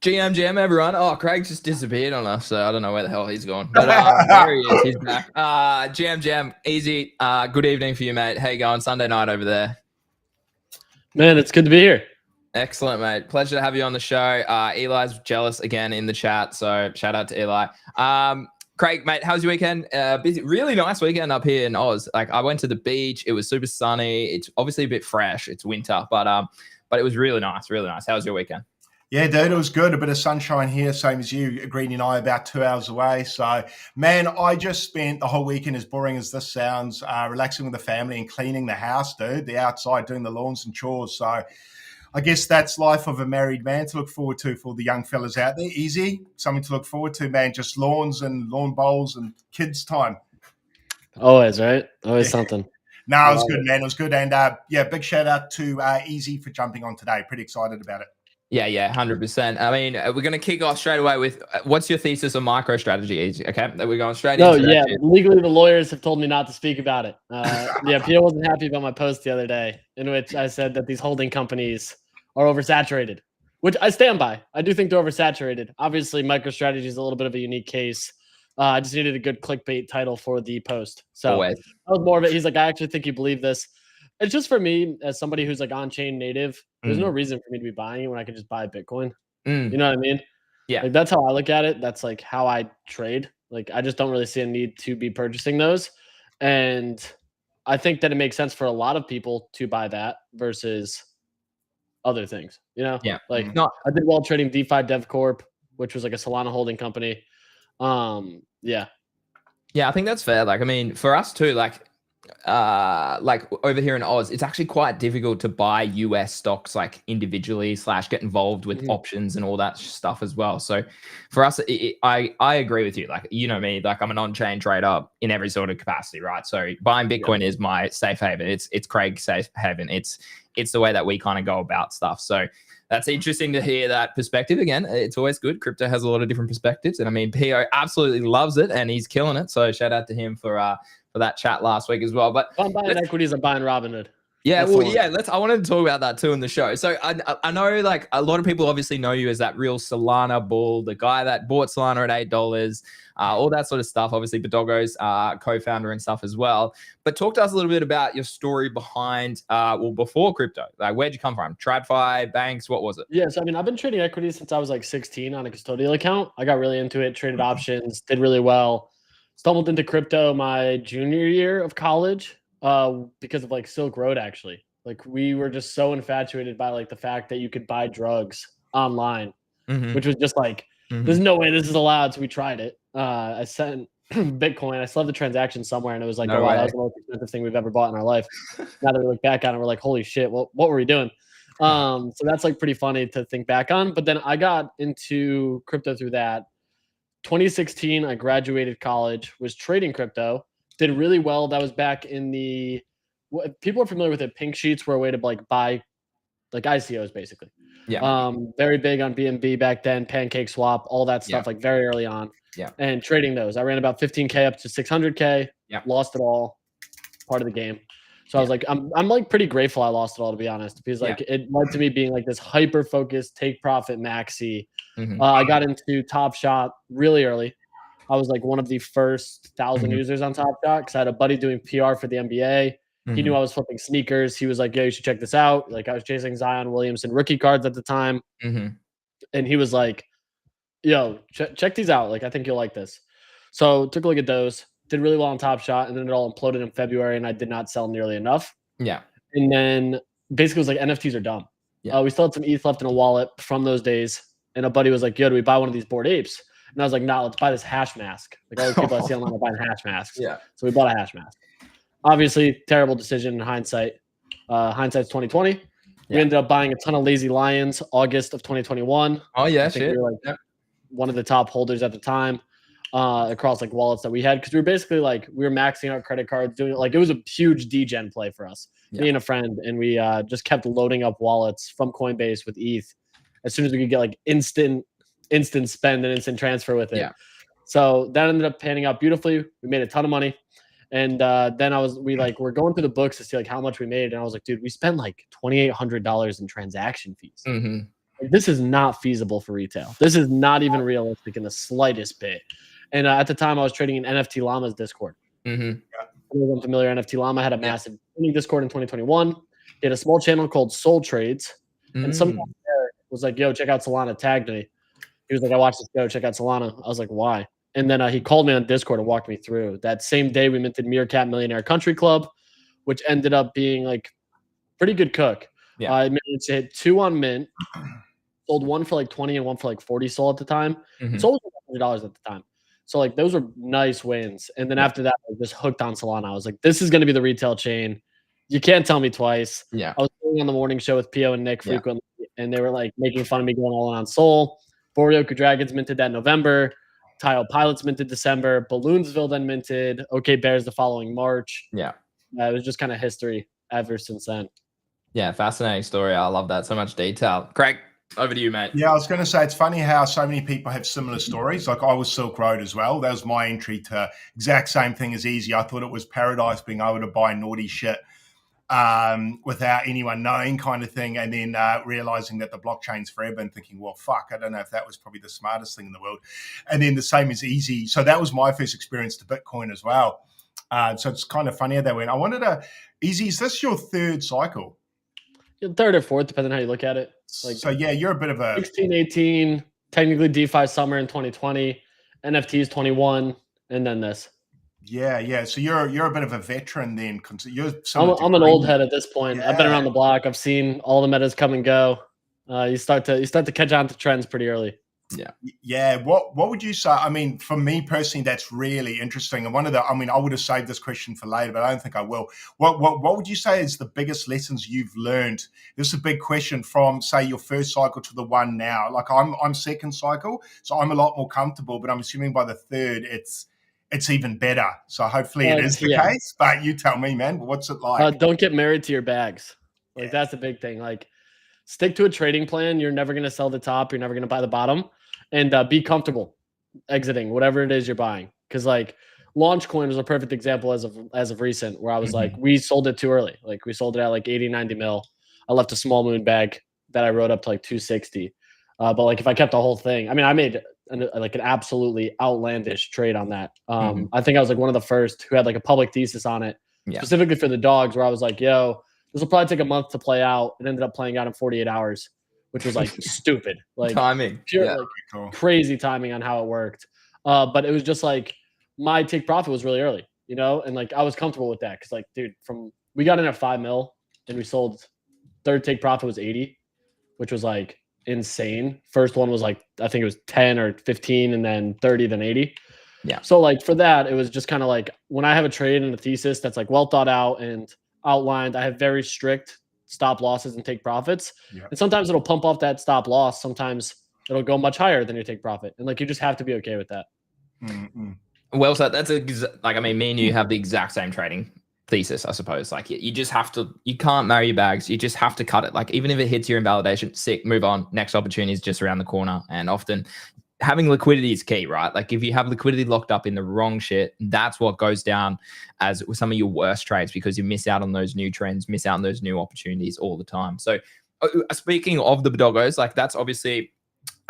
GM, everyone. Oh, Craig just disappeared on us, so I don't know where the hell he's gone. But there he is. He's back. GM, easy. Good evening for you, mate. How you going? Sunday night over there. Man, it's good to be here. Excellent, mate. Pleasure to have you on the show. Eli's jealous again in the chat, so shout out to Eli. Craig, mate, how's your weekend? Busy, really nice weekend up here in Oz. Like, I went to the beach. It was super sunny. It's obviously a bit fresh. It's winter, but it was really nice, really nice. How was your weekend? Yeah, dude, it was good. A bit of sunshine here, same as you. Green and I about 2 hours away. So, man, I just spent the whole weekend, as boring as this sounds, relaxing with the family and cleaning the house, dude. The outside, doing the lawns and chores. So, I guess that's life of a married man to look forward to for the young fellas out there. Easy, something to look forward to, man. Just lawns and lawn bowls and kids' time. Always, right? Always something. No, it was good, man. It was good. And, big shout out to Easy for jumping on today. Pretty excited about it. Yeah, 100%. I mean, we're going to kick off straight away with what's your thesis on MicroStrategy, Easy? Okay, we're going straight into that. Legally, the lawyers have told me not to speak about it. Peter wasn't happy about my post the other day in which I said that these holding companies are oversaturated, which I stand by. I do think they're oversaturated. Obviously, MicroStrategy is a little bit of a unique case. I just needed a good clickbait title for the post. So that was more of it. He's like, I actually think you believe this. It's just for me as somebody who's like on-chain native. There's no reason for me to be buying it when I can just buy Bitcoin. You know what I mean? Yeah. Like, that's how I look at it. That's like how I trade. Like, I just don't really see a need to be purchasing those. And I think that it makes sense for a lot of people to buy that versus other things, you know? Yeah. Like, I did well trading DeFi Dev Corp, which was like a Solana holding company. Yeah, I think that's fair. Like, I mean, for us too, like over here in Oz, it's actually quite difficult to buy US stocks like individually / get involved with options and all that stuff as well. So for us, I agree with you. Like, you know me, like I'm an on-chain trader in every sort of capacity, right? So buying Bitcoin is my safe haven. It's Craig's safe haven. It's the way that we kind of go about stuff. So that's interesting to hear that perspective. Again, it's always good. Crypto has a lot of different perspectives. And I mean, PO absolutely loves it and he's killing it. So shout out to him for that chat last week as well. But if I'm buying equities, I'm buying Robinhood. Yeah, I wanted to talk about that too in the show. So I know like a lot of people obviously know you as that real Solana bull, the guy that bought Solana at $8, all that sort of stuff. Obviously, Bodoggos, co-founder and stuff as well. But talk to us a little bit about your story behind, before crypto. Like, where'd you come from? TradFi, banks, what was it? Yeah, so I mean, I've been trading equities since I was like 16 on a custodial account. I got really into it, traded options, did really well. Stumbled into crypto my junior year of college. Because of like Silk Road, actually. Like, we were just so infatuated by like the fact that you could buy drugs online, which was just like, there's no way this is allowed. So we tried it. I sent Bitcoin. I still have the transaction somewhere, and it was like, wow, that was the most expensive thing we've ever bought in our life. Now that we look back on it, we're like, holy shit, what were we doing? So that's like pretty funny to think back on. But then I got into crypto through that. 2016, I graduated college, was trading crypto. Did really well. That was back in the people are familiar with it. Pink sheets were a way to like buy like ICOs basically. Yeah. Very big on BNB back then, Pancake Swap, all that stuff like very early on. Yeah. And trading those. I ran about 15K up to 600K. Yeah. Lost it all. Part of the game. So I was like, I'm like pretty grateful I lost it all, to be honest, because like it led to me being like this hyper focused, take profit maxi. I got into Top Shot really early. I was like one of the first 1,000 users on Top Shot because I had a buddy doing PR for the NBA. He knew I was flipping sneakers. He was like, "Yeah, you should check this out." Like, I was chasing Zion Williamson rookie cards at the time. And he was like, "Yo, check these out. Like, I think you'll like this." So took a look at those, did really well on Top Shot, and then it all imploded in February, and I did not sell nearly enough. Yeah. And then basically it was like, NFTs are dumb. Yeah. We still had some ETH left in a wallet from those days. And a buddy was like, "Yo, do we buy one of these Bored Apes?" And I was like, "Nah, let's buy this hash mask." Like, all the people I see online are buying hash masks. Yeah. So we bought a hash mask. Obviously, terrible decision in hindsight. Hindsight's 2020. We ended up buying a ton of Lazy Lions August of 2021. Oh yeah, shit. We were like one of the top holders at the time across like wallets that we had, because we were basically like, we were maxing out credit cards, doing like, it was a huge degen play for us, me and a friend, and we just kept loading up wallets from Coinbase with ETH as soon as we could get like instant spend and instant transfer with it. Yeah. So that ended up panning out beautifully. We made a ton of money. And then we're going through the books to see like how much we made. And I was like, dude, we spent like $2,800 in transaction fees. Like, this is not feasible for retail. This is not even realistic in the slightest bit. And at the time, I was trading in NFT Llama's Discord. Mm-hmm. I'm familiar. NFT Llama had a massive Discord in 2021. He had a small channel called Soul Trades, and some guy there was like, "Yo, check out Solana." Tagged me. He was like, "I watched this. Go check out Solana." I was like, "Why?" And then he called me on Discord and walked me through. That same day, we minted Meerkat Millionaire Country Club, which ended up being like pretty good cook. Yeah. I managed to hit 2 on mint. Sold one for like 20 and one for like 40 SOL at the time. Mm-hmm. Sold $100 at the time. So like those were nice wins. And then after that, I was just hooked on Solana. I was like, this is going to be the retail chain. You can't tell me twice. Yeah. I was going on the morning show with Pio and Nick frequently, and they were like making fun of me going all in on Sol. Boryoku Dragons minted that November. Tile Pilots minted December. Balloonsville then minted. OK Bears the following March. Yeah. It was just kind of history ever since then. Yeah, fascinating story. I love that. So much detail. Craig, over to you, mate. Yeah, I was going to say, it's funny how so many people have similar stories. Like, I was Silk Road as well. That was my entry to exact same thing as Easy. I thought it was paradise being able to buy naughty shit without anyone knowing, kind of thing. And then realizing that the blockchain's forever and thinking, well, fuck, I don't know if that was probably the smartest thing in the world. And then the same as Easy. So that was my first experience to Bitcoin as well. So it's kind of funny how that went. I wanted to, Easy, is this your third cycle? Third or fourth, depending on how you look at it. Like, so yeah, you're a bit of a 16, 18, technically DeFi summer in 2020, NFTs 21, and then this. Yeah. So you're a bit of a veteran then. I'm an old head at this point. Yeah. I've been around the block. I've seen all the metas come and go. You start to catch on to trends pretty early. Yeah. What would you say? I mean, for me personally, that's really interesting. And I would have saved this question for later, but I don't think I will. What would you say is the biggest lessons you've learned? This is a big question from, say, your first cycle to the one now. Like I'm second cycle, so I'm a lot more comfortable, but I'm assuming by the third, it's even better. So hopefully it is the case, but you tell me, man, what's it like? Don't get married to your bags. Like that's the big thing. Like stick to a trading plan. You're never going to sell the top. You're never going to buy the bottom, and be comfortable exiting whatever it is you're buying. Cause like Launchcoin was a perfect example as of recent, where I was like, we sold it too early. Like we sold it at like 80, 90 mil. I left a small moon bag that I wrote up to like 260. But like if I kept the whole thing, I mean, I made an absolutely outlandish trade on that. I think I was like one of the first who had like a public thesis on it, specifically for the dogs, where I was like, yo, this will probably take a month to play out. It ended up playing out in 48 hours, which was like stupid. Like timing. Pure, like, crazy timing on how it worked. But it was just like my take profit was really early, you know? And like I was comfortable with that. Cause like, dude, we got in at 5 mil and we sold, third take profit was 80, which was like insane. First one was like, I think it was 10 or 15 and then 30, then 80. Yeah. So like for that, it was just kind of like when I have a trade and a thesis that's like well thought out and outlined, I have very strict stop losses and take profits. And sometimes it'll pump off that stop loss. Sometimes it'll go much higher than your take profit. And like, you just have to be okay with that. Well said. That's like, I mean, me and you have the exact same trading thesis, I suppose. Like you just have to, you can't marry your bags. You just have to cut it. Like even if it hits your invalidation, sick, move on. Next opportunity is just around the corner. And often having liquidity is key, right? Like if you have liquidity locked up in the wrong shit, that's what goes down as some of your worst trades, because you miss out on those new trends, miss out on those new opportunities all the time. So speaking of the Bodoggos, like that's obviously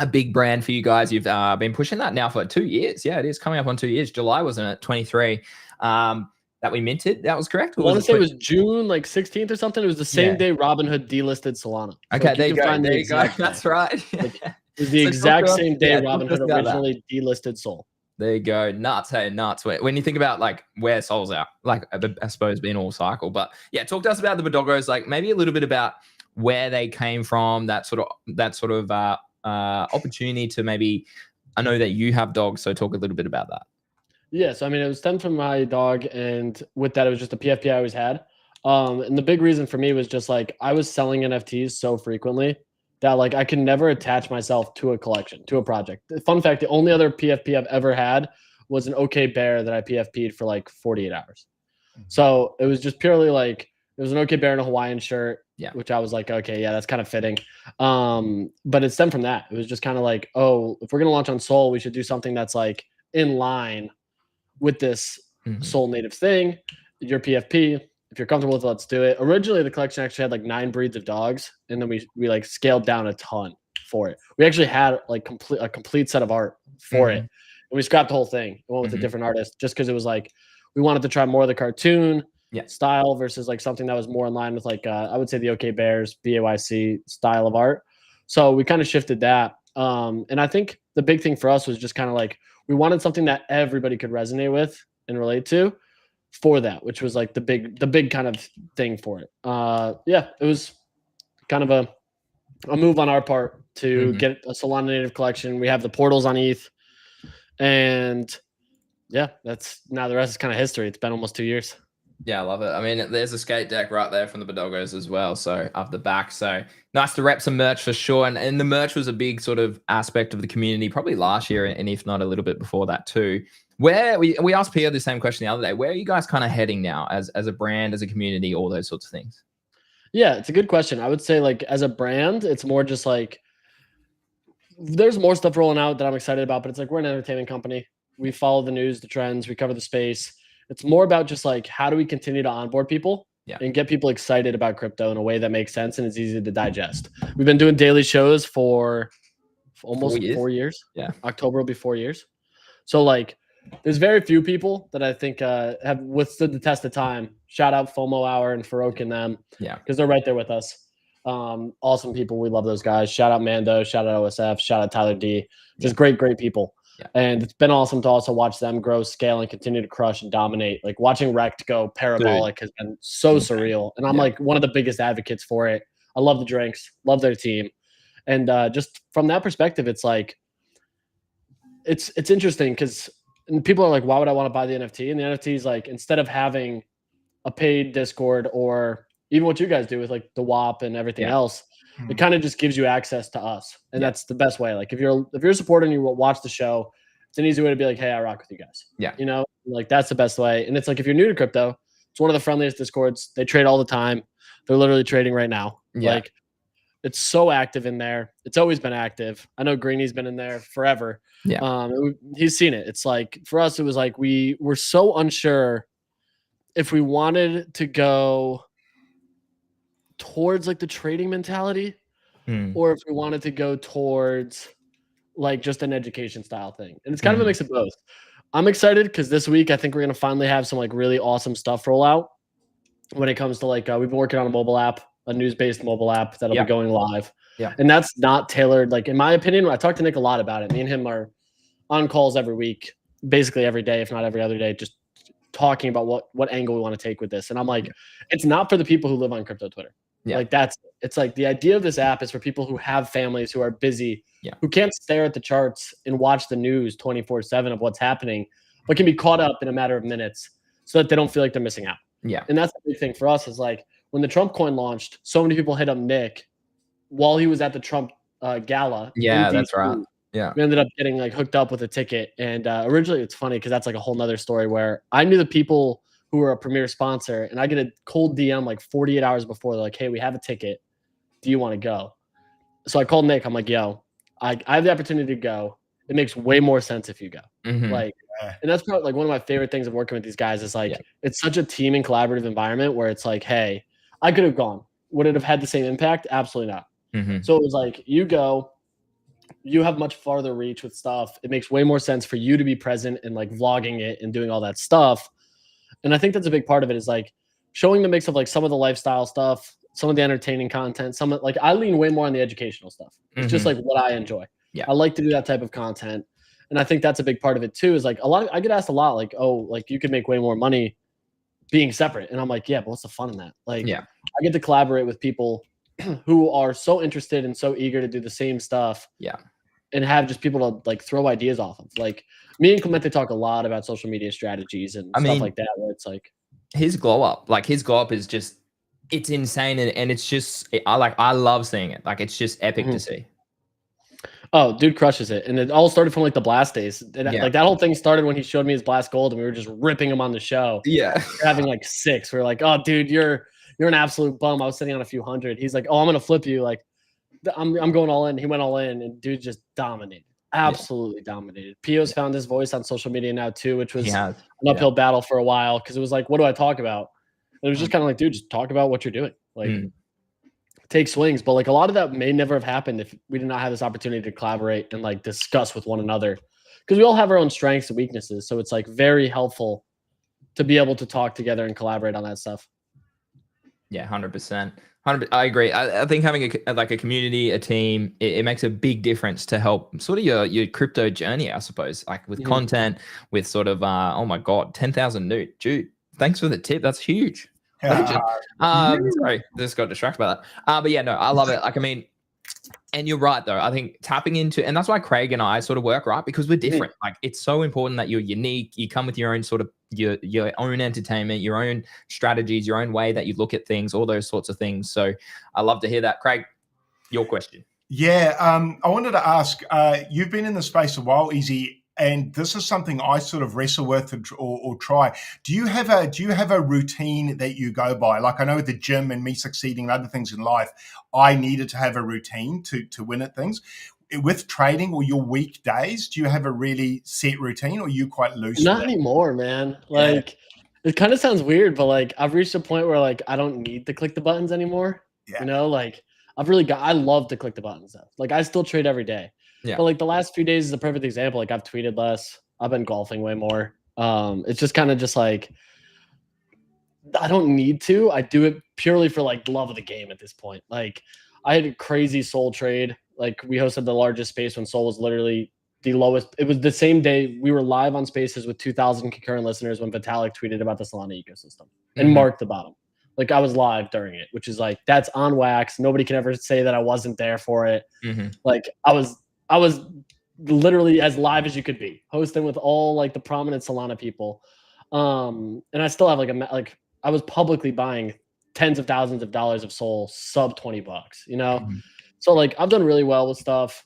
a big brand for you guys. You've been pushing that now for 2 years. Yeah, it is coming up on 2 years. July, wasn't it? 23. That we minted. That was correct. I want to say it was June like 16th or something. It was the same day Robinhood delisted Solana. So okay, like there you go. There you go. That's right. Like, it was the exact same day Robinhood originally delisted Sol. There you go. Nuts. Hey, nuts. When you think about like where Sol's at, like I suppose being all cycle, but yeah, talk to us about the Bodoggos, like maybe a little bit about where they came from, that sort of opportunity to maybe, I know that you have dogs, so talk a little bit about that. Yeah, so I mean, it was stemmed from my dog, and with that, it was just a PFP I always had. And the big reason for me was just like I was selling NFTs so frequently that like I could never attach myself to a collection, to a project. Fun fact, the only other PFP I've ever had was an OK Bear that I PFP'd for like 48 hours. So it was just purely like, it was an OK Bear in a Hawaiian shirt, which I was like, okay, yeah, that's kind of fitting. But it stemmed from that. It was just kind of like, oh, if we're going to launch on Sol, we should do something that's like in line with this Sol native thing, your PFP. If you're comfortable with it, let's do it. Originally, the collection actually had like 9 breeds of dogs, and then we like scaled down a ton. for it. We actually had like a complete set of art for it. And we scrapped the whole thing. We went with a different artist just because it was like we wanted to try more of the cartoon style versus like something that was more in line with like I would say the OK Bears BAYC style of art. So we kind of shifted that. And I think the big thing for us was just kind of like we wanted something that everybody could resonate with and relate to for that, which was like the big kind of thing for it. Yeah, it was kind of a move on our part to get a Solana native collection. We have the portals on ETH, and yeah, that's now the rest is kind of history. It's been almost 2 years. Yeah, I love it. I mean, there's a skate deck right there from the Bodoggos as well. So up the back. So nice to rep some merch for sure. And the merch was a big sort of aspect of the community probably last year, and if not a little bit before that too. Where we asked Pierre the same question the other day. Where are you guys kind of heading now as a brand, as a community, all those sorts of things? Yeah, it's a good question. I would say like as a brand, it's more just like there's more stuff rolling out that I'm excited about, but it's like we're an entertainment company. We follow the news, the trends, we cover the space. It's more about just like how do we continue to onboard people and get people excited about crypto in a way that makes sense and is easy to digest. We've been doing daily shows for almost 4 years. Yeah. October will be 4 years. So like there's very few people that I think have withstood the test of time. Shout out FOMO Hour and Farouk and them. Yeah. Because they're right there with us. Awesome people. We love those guys. Shout out Mando. Shout out OSF. Shout out Tyler D. Just great people. Yeah. And it's been awesome to also watch them grow, scale, and continue to crush and dominate. Like watching Rect go parabolic has been so surreal. And I'm like one of the biggest advocates for it. I love the drinks, love their team. And just from that perspective, it's like, it's interesting because people are like, why would I want to buy the NFT? And the NFT is like, instead of having a paid Discord or even what you guys do with like the WAP and everything else, it kind of just gives you access to us. And that's the best way. Like if you're a supporter and you watch the show, it's an easy way to be like, hey, I rock with you guys. Yeah. You know, like that's the best way. And it's like, if you're new to crypto, it's one of the friendliest Discords. They trade all the time. They're literally trading right now. Yeah. Like it's so active in there. It's always been active. I know Greeny's been in there forever. Yeah. He's seen it. It's like, for us, it was like, we were so unsure if we wanted to go towards like the trading mentality or if we wanted to go towards like just an education style thing. And it's kind of a mix of both. I'm excited because this week I think we're going to finally have some like really awesome stuff roll out when it comes to like we've been working on a mobile app, a news-based mobile app that'll be going live. Yeah. And that's not tailored. Like in my opinion, I talked to Nick a lot about it. Me and him are on calls every week, basically every day, if not every other day, just talking about what angle we want to take with this. And I'm like, it's not for the people who live on crypto Twitter. Yeah. Like it's like the idea of this app is for people who have families, who are busy, who can't stare at the charts and watch the news 24/7 of what's happening, but can be caught up in a matter of minutes so that they don't feel like they're missing out. Yeah. And that's the big thing for us is like when the Trump coin launched, so many people hit up Nick while he was at the Trump gala. Yeah, that's right. Yeah. We ended up getting like hooked up with a ticket. And originally it's funny because that's like a whole nother story where I knew the people who were a premier sponsor and I get a cold DM like 48 hours before. They're like, hey, we have a ticket. Do you want to go? So I called Nick. I'm like, yo, I have the opportunity to go. It makes way more sense if you go. Like, and that's probably like one of my favorite things of working with these guys is like, it's such a team and collaborative environment where it's like, hey, I could have gone. Would it have had the same impact? Absolutely not. So it was like, you go, you have much farther reach with stuff. It makes way more sense for you to be present and like vlogging it and doing all that stuff. And I think that's a big part of it is like showing the mix of like some of the lifestyle stuff, some of the entertaining content, some of like I lean way more on the educational stuff. It's just like what I enjoy. Yeah. I like to do that type of content. And I think that's a big part of it too, is like I get asked a lot, like, oh, like you could make way more money being separate. And I'm like, yeah, but what's the fun in that? Like, I get to collaborate with people who are so interested and so eager to do the same stuff. Yeah. And have just people to like throw ideas off of. Like me and Clemente talk a lot about social media strategies and stuff like that, where it's like his glow up is just, it's insane. And it's just, I love seeing it. Like, it's just epic to see. Oh, dude crushes it. And it all started from like the Blast days. Like that whole thing started when he showed me his Blast Gold and we were just ripping him on the show. Yeah. We're having like 6. We're like, oh dude, you're an absolute bum. I was sitting on a few hundred. He's like, oh, I'm going to flip you. Like, I'm going all in. He went all in, and dude just dominated. Absolutely dominated. Pio's found his voice on social media now too, which was an uphill battle for a while because it was like, what do I talk about? And it was just kind of like, dude, just talk about what you're doing. Like, take swings, but like a lot of that may never have happened if we did not have this opportunity to collaborate and like discuss with one another, because we all have our own strengths and weaknesses. So it's like very helpful to be able to talk together and collaborate on that stuff. Yeah, 100%. I agree. I think having a community, a team, it makes a big difference to help sort of your crypto journey, I suppose, like with content, with sort of, oh my God, 10,000 new. Dude, thanks for the tip. That's huge. Sorry, just got distracted by that. But yeah, no, I love it. Like, I mean, and you're right, though. I think tapping into, and that's why Craig and I sort of work, right? Because we're different. Like, it's so important that you're unique. You come with your own sort of your own entertainment, your own strategies, your own way that you look at things, all those sorts of things. So I love to hear that. Craig, your question. Yeah, I wanted to ask, you've been in the space a while, Easy, and this is something I sort of wrestle with or try. Do you have a routine that you go by? Like, I know with the gym and me succeeding and other things in life, I needed to have a routine to win at things. With trading or your weekdays, do you have a really set routine, or are you quite loose? Not anymore, man. Like, it kind of sounds weird, but like I've reached a point where like I don't need to click the buttons anymore. Yeah. You know, like I love to click the buttons though. Like I still trade every day. Yeah. But like the last few days is a perfect example. Like I've tweeted less. I've been golfing way more. It's just kind of just like I don't need to. I do it purely for like love of the game at this point. Like I had a crazy Soul trade. Like we hosted the largest space when Soul was literally the lowest. It was the same day we were live on Spaces with 2,000 concurrent listeners when Vitalik tweeted about the Solana ecosystem and marked the bottom. Like I was live during it, which is like that's on wax. Nobody can ever say that I wasn't there for it. Like I was literally as live as you could be, hosting with all like the prominent Solana people. And I still have like I was publicly buying tens of thousands of dollars of Soul sub $20, you know? So like I've done really well with stuff,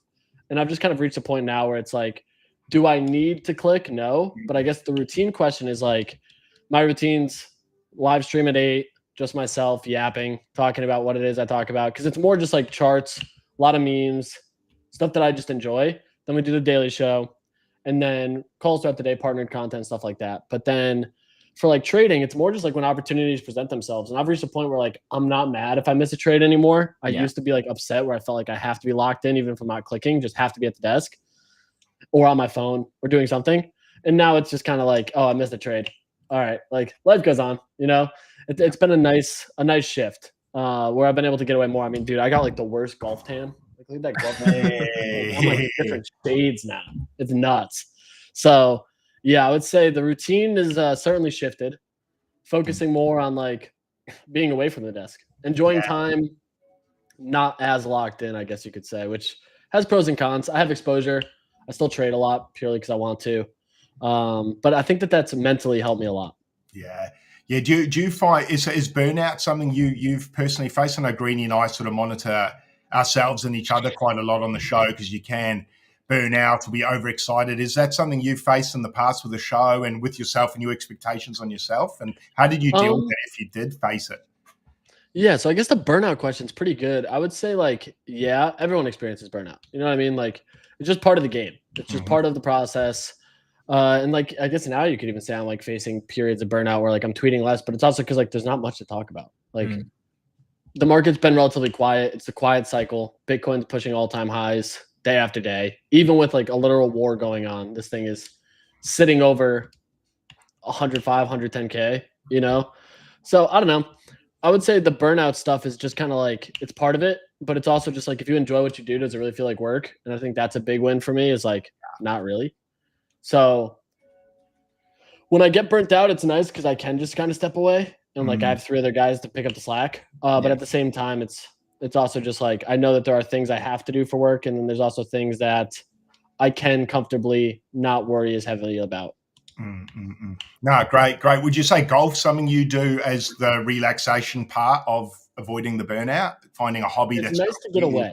and I've just kind of reached a point now where it's like, do I need to click? No. But I guess the routine question is like my routines, live stream at 8, just myself yapping, talking about what it is I talk about. Cause it's more just like charts, a lot of memes, stuff that I just enjoy. Then we do the daily show, and then calls throughout the day, partnered content, stuff like that. But then for like trading, it's more just like when opportunities present themselves. And I've reached a point where like I'm not mad if I miss a trade anymore. I used to be like upset where I felt like I have to be locked in, even if I'm not clicking, just have to be at the desk or on my phone or doing something. And now it's just kind of like, oh, I missed a trade. All right, like life goes on, you know. It's been a nice shift where I've been able to get away more. I mean, dude, I got like the worst golf tan. Like, look at that golf tan. I'm like different shades now. It's nuts. So yeah, I would say the routine is certainly shifted, focusing more on like being away from the desk, enjoying time, not as locked in, I guess you could say, which has pros and cons. I have exposure. I still trade a lot purely because I want to. But I think that's mentally helped me a lot. Yeah. Yeah. Do you find is burnout something you've personally faced? I know Greenie and I sort of monitor ourselves and each other quite a lot on the show because you can burn out or be overexcited. Is that something you've faced in the past with the show and with yourself and your expectations on yourself? And how did you deal with it if you did face it? Yeah, so I guess the burnout question is pretty good. I would say like, yeah, everyone experiences burnout. You know what I mean? Like it's just part of the game. It's just part of the process. And like, I guess now you could even say I'm like facing periods of burnout where like I'm tweeting less, but it's also because like there's not much to talk about. Like the market's been relatively quiet. It's a quiet cycle. Bitcoin's pushing all-time highs day after day. Even with like a literal war going on, this thing is sitting over 105, 110K, you know? So I don't know. I would say the burnout stuff is just kind of like, it's part of it, but it's also just like, if you enjoy what you do, does it really feel like work? And I think that's a big win for me is like, not really. So when I get burnt out, it's nice because I can just kind of step away and like I have 3 other guys to pick up the slack. But at the same time, it's also just like, I know that there are things I have to do for work. And then there's also things that I can comfortably not worry as heavily about. No, great. Would you say golf something you do as the relaxation part of avoiding the burnout, finding a hobby it's that's nice to get away?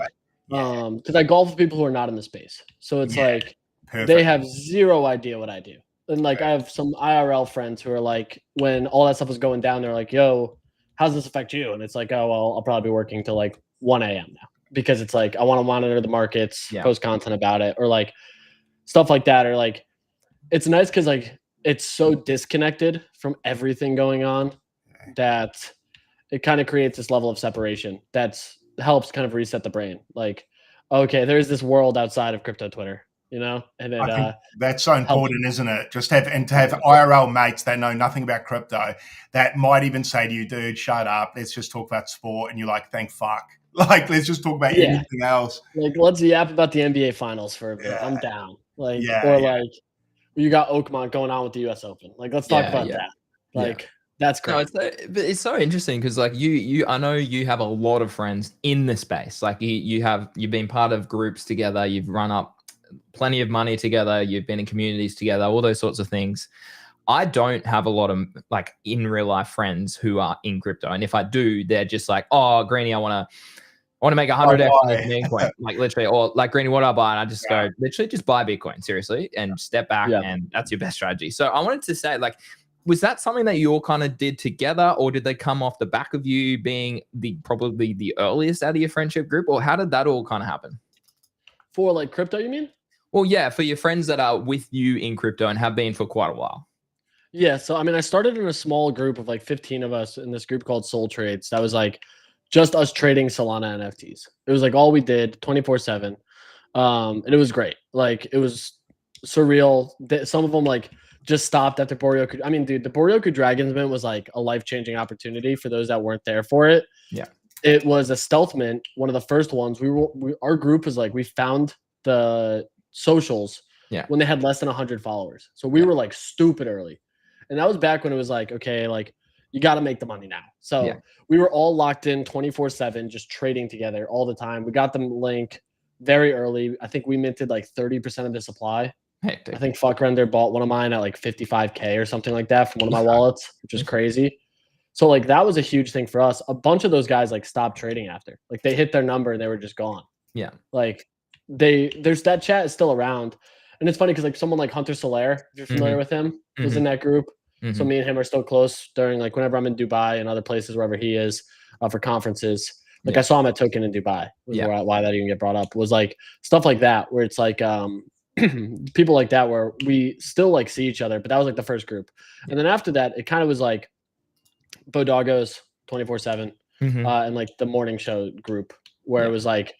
Yeah. Because I golf with people who are not in the space. So it's like, perfect. They have zero idea what I do. And like, I have some IRL friends who are like, when all that stuff was going down, they're like, yo, how's this affect you? And it's like, oh, well, I'll probably be working till like 1 a.m. now because it's like, I want to monitor the markets, post content about it, or like stuff like that. Or like, it's nice because like, it's so disconnected from everything going on that it kind of creates this level of separation that's helps kind of reset the brain. Like, okay, there's this world outside of crypto Twitter, you know, and it I think that's so important, helps. isn't it? Just have IRL mates that know nothing about crypto that might even say to you, dude, shut up. Let's just talk about sport. And you're like, thank fuck. Like, let's just talk about anything else. Like, let's yap about the NBA finals for a bit. I'm down. Like, like you got Oakmont going on with the US Open. Like, let's talk about that. Like, that's great. No, it's so interesting because like I know you have a lot of friends in the space. Like you've been part of groups together. You've run up plenty of money together. You've been in communities together, all those sorts of things. I don't have a lot of like in real life friends who are in crypto. And if I do, they're just like, oh, Greeny, I want to make 100x on this Memecoin. Like literally, or like Greeny, what do I buy? And I just go, literally just buy Bitcoin, seriously, and step back and that's your best strategy. So I wanted to say, like, was that something that you all kind of did together, or did they come off the back of you being probably the earliest out of your friendship group, or how did that all kind of happen? For like crypto, you mean? Well, yeah, for your friends that are with you in crypto and have been for quite a while. Yeah, so I mean, I started in a small group of like 15 of us in this group called Soul Trades. That was like just us trading Solana NFTs. It was like all we did 24/7. And it was great. Like it was surreal. Some of them like just stopped at the Bodoggos. I mean, dude, the Bodoggos Dragons mint was like a life-changing opportunity for those that weren't there for it. Yeah. It was a stealth mint, one of the first ones. Our group was like, we found the socials when they had less than 100 followers. So we were like stupid early. And that was back when it was like, okay, like you got to make the money now. So we were all locked in 24/7, just trading together all the time. We got the link very early. I think we minted like 30% of the supply. I think Fuckrender bought one of mine at like 55K or something like that from one of my wallets, which is crazy. So like that was a huge thing for us. A bunch of those guys like stopped trading after. Like they hit their number and they were just gone. Yeah. Like there's that chat is still around. And it's funny because like someone like Hunter Solaire, if you're familiar with him, was in that group. So me and him are still close during like whenever I'm in Dubai and other places wherever he is for conferences. Like I saw him at Token in Dubai. Why that even get brought up was like stuff like that where it's like people like that where we still like see each other, but that was like the first group. And then after that, it kind of was like Bodoggos 24/7 and like the morning show group where it was like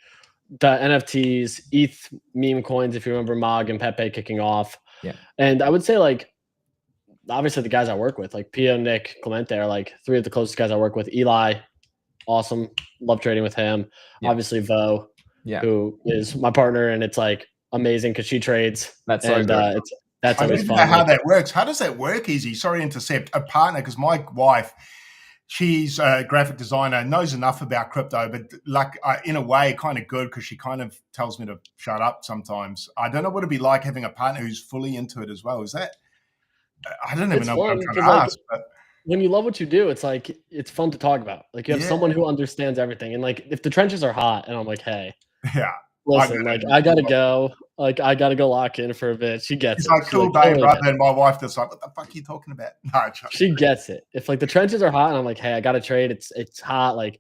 the NFTs, ETH meme coins, if you remember Mog and Pepe kicking off. Yeah. And I would say like obviously the guys I work with, like Pio, Nick, Clemente are like three of the closest guys I work with. Eli, awesome. Love trading with him. Obviously Vo, who is my partner, and it's like amazing because she trades. That's so good. That's always fun. I don't know how that works. How does that work, Izzy? Sorry to intercept. A partner, because my wife, she's a graphic designer, knows enough about crypto, but like in a way, kind of good because she kind of tells me to shut up sometimes. I don't know what it'd be like having a partner who's fully into it as well. Is that? I don't even know what I'm trying to ask. But when you love what you do, it's like it's fun to talk about. Like you have someone who understands everything, and like if the trenches are hot, and I'm like, hey, listen, like I gotta go. Like I gotta go lock in for a bit. She gets it's it. Like cool day, brother. And my wife just like, what the fuck are you talking about? No, she gets it. If like the trenches are hot, and I'm like, hey, I gotta trade. It's hot. Like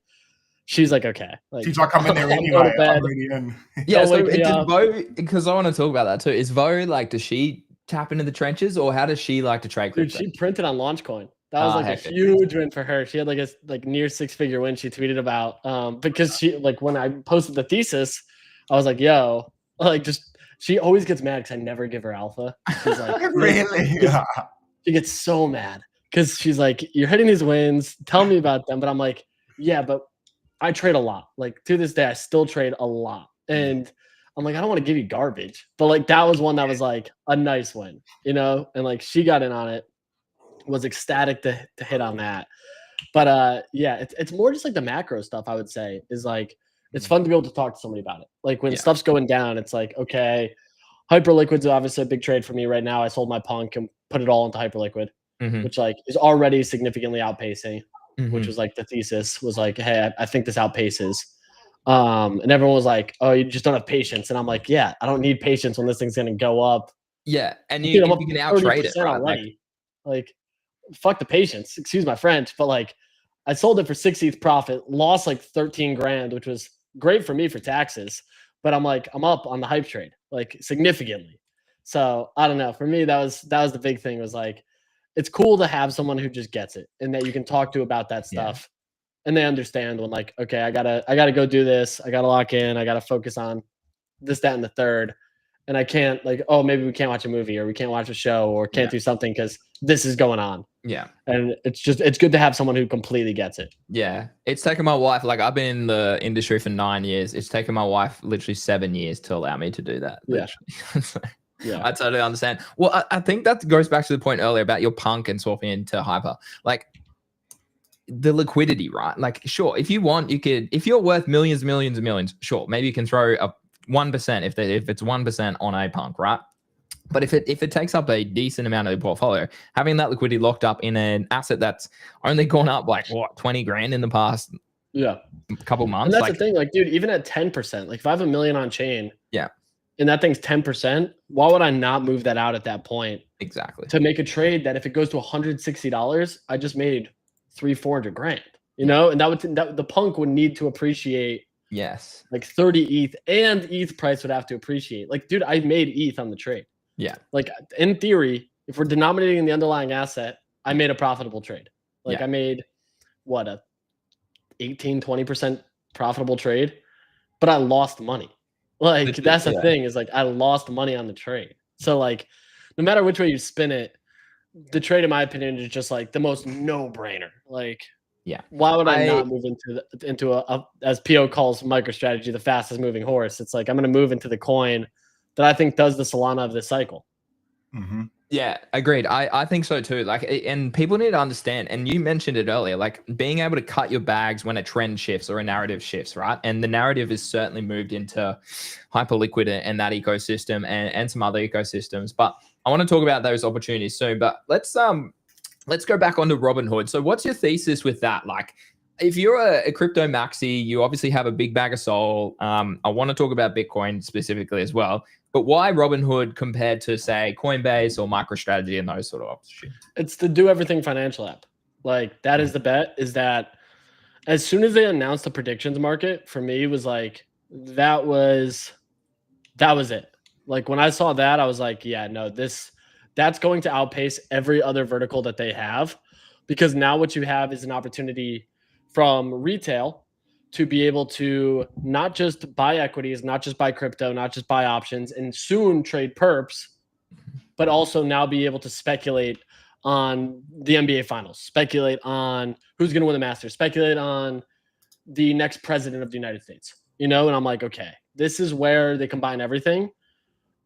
she's like, okay. Like, she's like, I'm in there anyway. I'm really in. Yeah. So did Vo, because I want to talk about that too. Is Vo like, does she tap into the trenches, or how does she like to trade crypto? Dude, she printed on Launchcoin. That was like a huge win for her. She had like a near 6-figure win she tweeted about because she like when I posted the thesis, I was like, yo, like just she always gets mad because I never give her alpha. She's like, really? She gets so mad because she's like, you're hitting these wins. Tell me about them. But I'm like, yeah, but I trade a lot. Like to this day, I still trade a lot. And I'm like, I don't want to give you garbage. But like that was one that was like a nice win, you know? And like she got in on it, was ecstatic to hit on that. But yeah, it's more just like the macro stuff, I would say, is like it's fun to be able to talk to somebody about it. Like when stuff's going down, it's like, okay, Hyperliquid's obviously a big trade for me right now. I sold my Punk and put it all into Hyperliquid, which like is already significantly outpacing, which was like the thesis was like, hey, I think this outpaces. And everyone was like, oh, you just don't have patience. And I'm like, yeah, I don't need patience when this thing's going to go up. Yeah. And you can out-trade it. Right? Like, fuck the patience. Excuse my French. But like, I sold it for 60th profit, lost like 13 grand, which was great for me for taxes. But I'm like, I'm up on the hype trade, like significantly. So I don't know. For me, that was the big thing was like, it's cool to have someone who just gets it and that you can talk to about that stuff. and they understand when like, okay, I gotta go do this. I gotta lock in. I gotta focus on this, that, and the third. And I can't like, oh, maybe we can't watch a movie or we can't watch a show or can't do something because this is going on. Yeah. And it's good to have someone who completely gets it. Yeah. It's taken my wife, like I've been in the industry for 9 years. It's taken my wife literally 7 years to allow me to do that. Yeah. So, I totally understand. Well, I think that goes back to the point earlier about your punk and swapping into hyper. Like the liquidity, right? Like, sure, if you want, you could, if you're worth millions, sure, maybe you can throw a 1% if it's 1% on a punk, right? But if it takes up a decent amount of the portfolio, having that liquidity locked up in an asset that's only gone up like what 20 grand in the past couple months. And that's like, the thing, like, dude, even at 10%, like if I have $1 million on chain, and that thing's 10%, why would I not move that out at that point? Exactly. To make a trade that if it goes to $160, I just made $300-400 grand. You know, and the punk would need to appreciate. Yes. Like 30 ETH, and ETH price would have to appreciate. Like, dude, I made ETH on the trade. Yeah. Like in theory, if we're denominating the underlying asset, I made a profitable trade. Like I made what, a 18-20% profitable trade, but I lost money. Like that's the thing, is like I lost money on the trade. So like no matter which way you spin it, the trade in my opinion is just like the most no-brainer. Like why would I not move into a as PO calls MicroStrategy, the fastest moving horse? It's like I'm going to move into the coin that I think does the Solana of this cycle. Mm-hmm. Yeah, agreed. I think so too. Like, and people need to understand, and you mentioned it earlier, like being able to cut your bags when a trend shifts or a narrative shifts, right? And the narrative is certainly moved into Hyperliquid and that ecosystem and some other ecosystems. But I want to talk about those opportunities soon. But let's go back onto Robinhood. So what's your thesis with that? Like, if you're a crypto maxi, you obviously have a big bag of soul. I want to talk about Bitcoin specifically as well. But why Robinhood compared to, say, Coinbase or MicroStrategy and those sort of options? It's the do everything financial app. Like that is the bet, is that as soon as they announced the predictions market, for me was like, that was it. Like when I saw that, I was like, yeah, no, that's going to outpace every other vertical that they have, because now what you have is an opportunity from retail to be able to not just buy equities, not just buy crypto, not just buy options, and soon trade perps, but also now be able to speculate on the NBA finals, speculate on who's going to win the Masters, speculate on the next president of the United States, you know? And I'm like, okay, this is where they combine everything.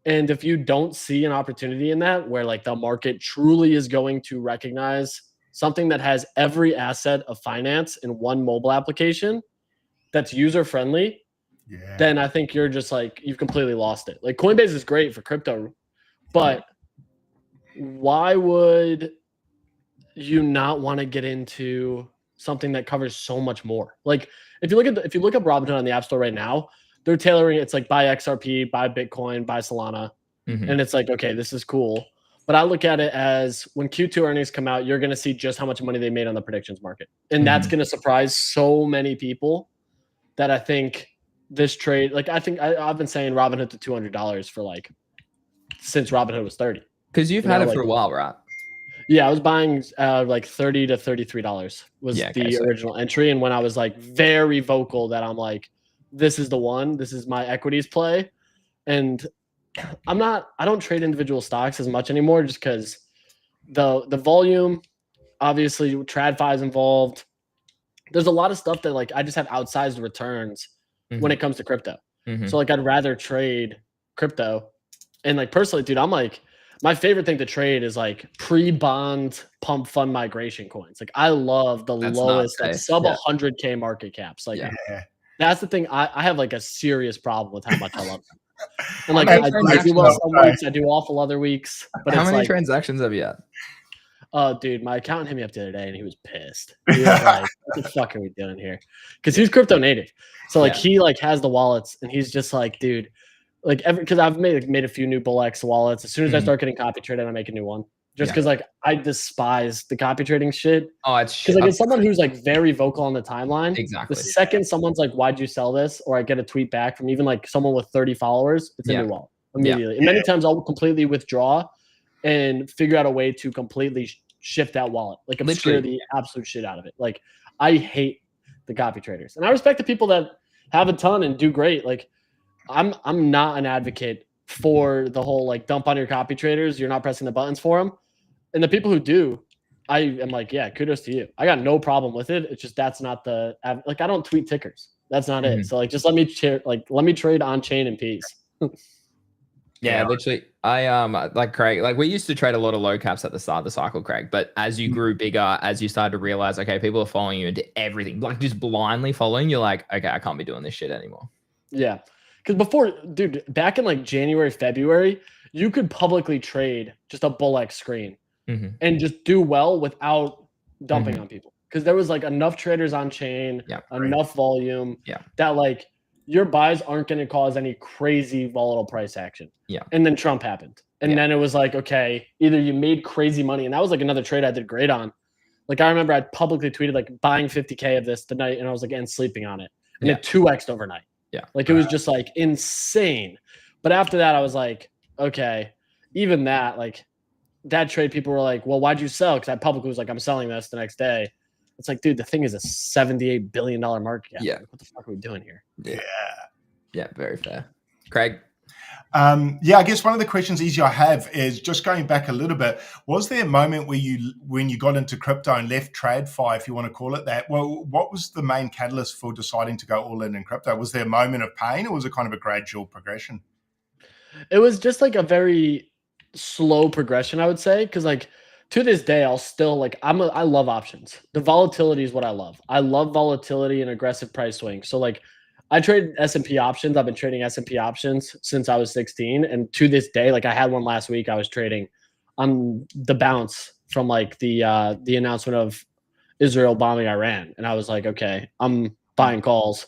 And if you don't see an opportunity in that, where like the market truly is going to recognize something that has every asset of finance in one mobile application that's user friendly, then I think you're just like, you've completely lost it. Like Coinbase is great for crypto, but why would you not want to get into something that covers so much more? Like if you look up Robinhood on the App Store right now, they're tailoring it's like buy XRP, buy Bitcoin, buy Solana. And it's like, okay, this is cool. But I look at it as when Q2 earnings come out, you're going to see just how much money they made on the predictions market. And that's going to surprise so many people that I think this trade, like I think I've been saying Robinhood to $200 for like, since Robinhood was 30. Because you've had it for a while, right? Yeah, I was buying like $30 to $33 was the original entry. And when I was like very vocal that I'm like, this is the one, this is my equities play. And I don't trade individual stocks as much anymore, just because the volume, obviously TradFi is involved. There's a lot of stuff that like I just have outsized returns when it comes to crypto. So like I'd rather trade crypto. And like personally, dude, I'm like, my favorite thing to trade is like pre-bond pump fund migration coins. Like I love the lowest, like sub 100K market caps. Like that's the thing. I have like a serious problem with how much I love them. And like I do well some weeks, I do awful other weeks. But how many transactions have you had? Oh, dude, my accountant hit me up the other day and he was pissed. He was like, what the fuck are we doing here? Because he's crypto native. So like he like has the wallets and he's just like, dude, like because I've made a few new BullX wallets. As soon as I start getting copy traded, I make a new one. Just because like I despise the copy trading shit. Oh, it's because like it's someone who's like very vocal on the timeline. Exactly. The second someone's like, "Why'd you sell this?" or I get a tweet back from even like someone with 30 followers, it's a new wallet immediately. And many times I'll completely withdraw and figure out a way to completely shift that wallet, like obscure the absolute shit out of it. Like I hate the copy traders. And I respect the people that have a ton and do great. Like I'm not an advocate for the whole like dump on your copy traders. You're not pressing the buttons for them. And the people who do, I am like, yeah, kudos to you. I got no problem with it. It's just that's not the like I don't tweet tickers. That's not it. So like just let me trade on chain in peace. Yeah, literally. I like Craig, like we used to trade a lot of low caps at the start of the cycle, Craig. But as you grew bigger, as you started to realize, okay, people are following you into everything, like just blindly following, you're like, okay, I can't be doing this shit anymore. Yeah. Because before, dude, back in like January, February, you could publicly trade just a Bull-X screen and just do well without dumping on people. Because there was like enough traders on chain, enough volume that like your buys aren't going to cause any crazy volatile price action. Yeah. And then Trump happened. And then it was like, okay, either you made crazy money. And that was like another trade I did great on. Like I remember I publicly tweeted like buying 50K of this tonight and I was like, and sleeping on it. And it 2x'd overnight. Yeah. Like it was just like insane. But after that, I was like, okay, even that, like that trade, people were like, well, why'd you sell? Because I publicly was like, I'm selling this the next day. It's like, dude, the thing is a $78 billion market cap. Yeah. Like, what the fuck are we doing here? Yeah. Yeah, very fair. Craig? Yeah, I guess one of the questions easy I have is just going back a little bit. Was there a moment where when you got into crypto and left TradFi, if you want to call it that? Well, what was the main catalyst for deciding to go all in crypto? Was there a moment of pain, or was it kind of a gradual progression? It was just like a very slow progression, I would say, because like to this day, I'll still like I love options. The volatility is what I love. I love volatility and aggressive price swings. So like I trade S&P options. I've been trading S&P options since I was 16. And to this day, like I had one last week, I was trading on the bounce from like the announcement of Israel bombing Iran. And I was like, okay, I'm buying calls.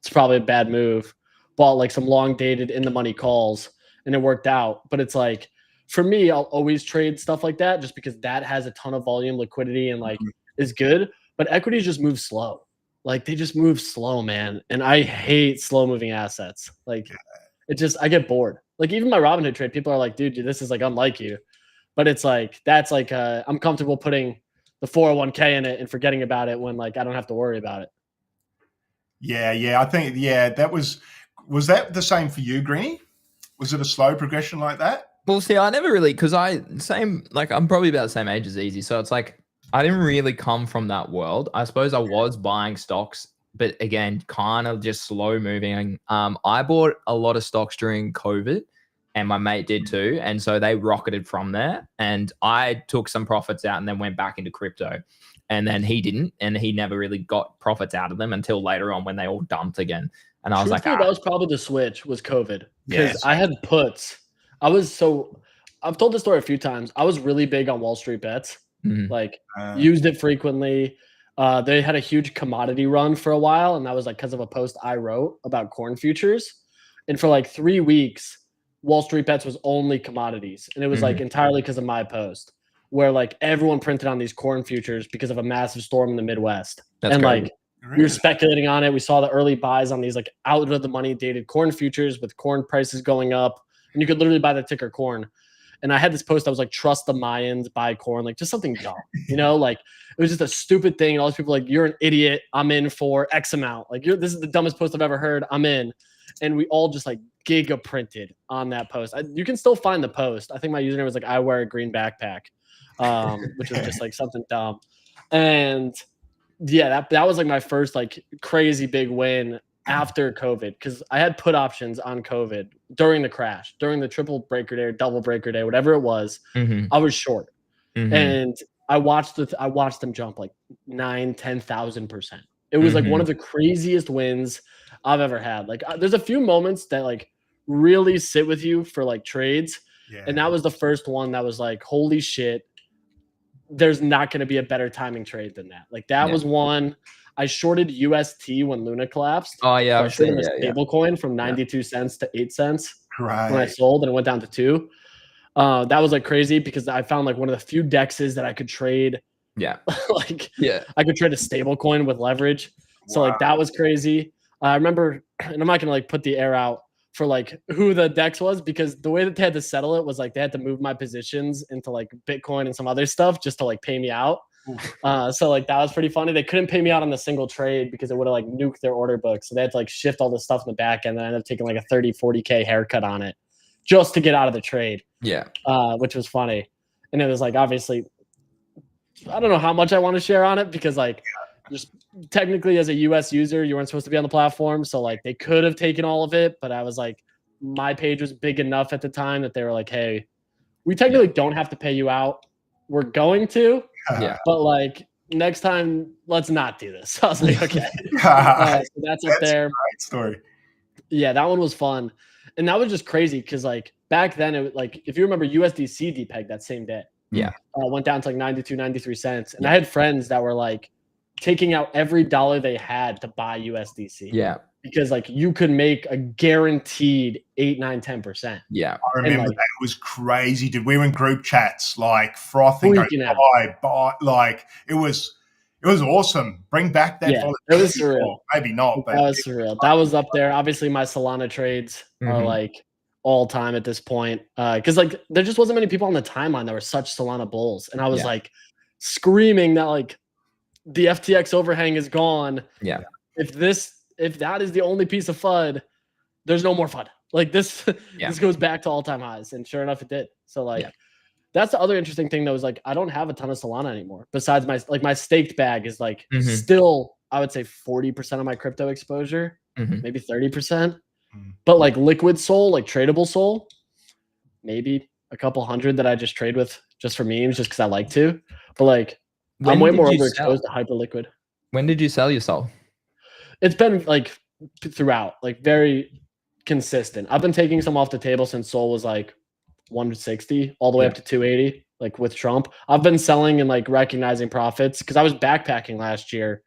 It's probably a bad move. Bought like some long dated in the money calls and it worked out. But it's like, for me, I'll always trade stuff like that just because that has a ton of volume, liquidity, and like is good. But equities just move slow. Like they just move slow, man. And I hate slow moving assets. Like it just, I get bored. Like even my Robinhood trade, people are like, dude, this is like unlike you. But it's like, that's like, I'm comfortable putting the 401k in it and forgetting about it when like I don't have to worry about it. Yeah. I think, that was that the same for you, Greeny? Was it a slow progression like that? Well, see, I never really, because I'm probably about the same age as Easy. So it's like, I didn't really come from that world. I suppose I was buying stocks, but again, kind of just slow moving. I bought a lot of stocks during COVID and my mate did too. And so they rocketed from there and I took some profits out and then went back into crypto. And then he didn't, and he never really got profits out of them until later on when they all dumped again. And I was like, that was probably the switch was COVID because I had puts. I've told this story a few times. I was really big on Wall Street bets, used it frequently. They had a huge commodity run for a while. And that was like because of a post I wrote about corn futures. And for like 3 weeks, Wall Street bets was only commodities. And it was like entirely because of my post where like everyone printed on these corn futures because of a massive storm in the Midwest. That's and crazy. Like, we were speculating on it. We saw the early buys on these like out of the money dated corn futures with corn prices going up. And you could literally buy the ticker corn. And I had this post that was like, trust the Mayans, buy corn, like just something dumb, like it was just a stupid thing. And all these people like, you're an idiot. I'm in for X amount. Like this is the dumbest post I've ever heard. I'm in. And we all just like giga printed on that post. You can still find the post. I think my username was like, I wear a green backpack, which was just like something dumb. And yeah, that was like my first like crazy big win after COVID because I had put options on COVID during the crash, during the triple breaker day or double breaker day, whatever it was. I was short, and I watched them jump like 9,000-10,000%. It was like one of the craziest wins I've ever had. Like, there's a few moments that like really sit with you for like trades, and that was the first one that was like, holy shit. There's not going to be a better timing trade than that. Like that was one. I shorted UST when Luna collapsed. Oh yeah, so I shorted a stable coin from 92 cents to 8 cents when I sold, and it went down to 2. That was like crazy because I found like one of the few dexes that I could trade. I could trade a stable coin with leverage. So like that was crazy. I remember, and I'm not gonna like put the air out for like who the dex was because the way that they had to settle it was like they had to move my positions into like Bitcoin and some other stuff just to like pay me out. So like that was pretty funny. They couldn't pay me out on the single trade because it would have like nuked their order book. So they had to like shift all this stuff in the back end. And I ended up taking like a 30-40K haircut on it just to get out of the trade. Yeah. Which was funny. And it was like, obviously, I don't know how much I want to share on it because like just technically as a US user, you weren't supposed to be on the platform. So like they could have taken all of it, but I was like, my page was big enough at the time that they were like, hey, we technically don't have to pay you out. We're going to, but like next time, let's not do this. So I was like, okay. So that's up there. Great story. Yeah, that one was fun. And that was just crazy because like back then, it was like, if you remember USDC depegged that same day. Yeah. Went down to like 92, 93 cents. And I had friends that were like taking out every dollar they had to buy USDC. Yeah. Because like you could make a guaranteed 8, 9, 10%. Yeah. I remember that. It was crazy, dude. We were in group chats like frothing, going, buy. Like it was awesome. Bring back that. Yeah, it was surreal. Maybe not, but that was surreal. That was up there. Obviously, my Solana trades are like all time at this point. Because like there just wasn't many people on the timeline that were such Solana bulls. And I was like screaming that like the FTX overhang is gone. Yeah. If that is the only piece of FUD, there's no more FUD. Like this, this goes back to all-time highs, and sure enough, it did. So like, that's the other interesting thing that was like, I don't have a ton of Solana anymore. Besides my staked bag is like still, I would say 40% of my crypto exposure, maybe 30%. But like liquid Sol, like tradable Sol, maybe a couple hundred that I just trade with just for memes, just because I like to. But like, I'm way more overexposed to Hyperliquid. When did you sell your Sol? It's been like throughout, like very consistent. I've been taking some off the table since Sol was like 160 all the way up to 280, like with Trump. I've been selling and like recognizing profits because I was backpacking last year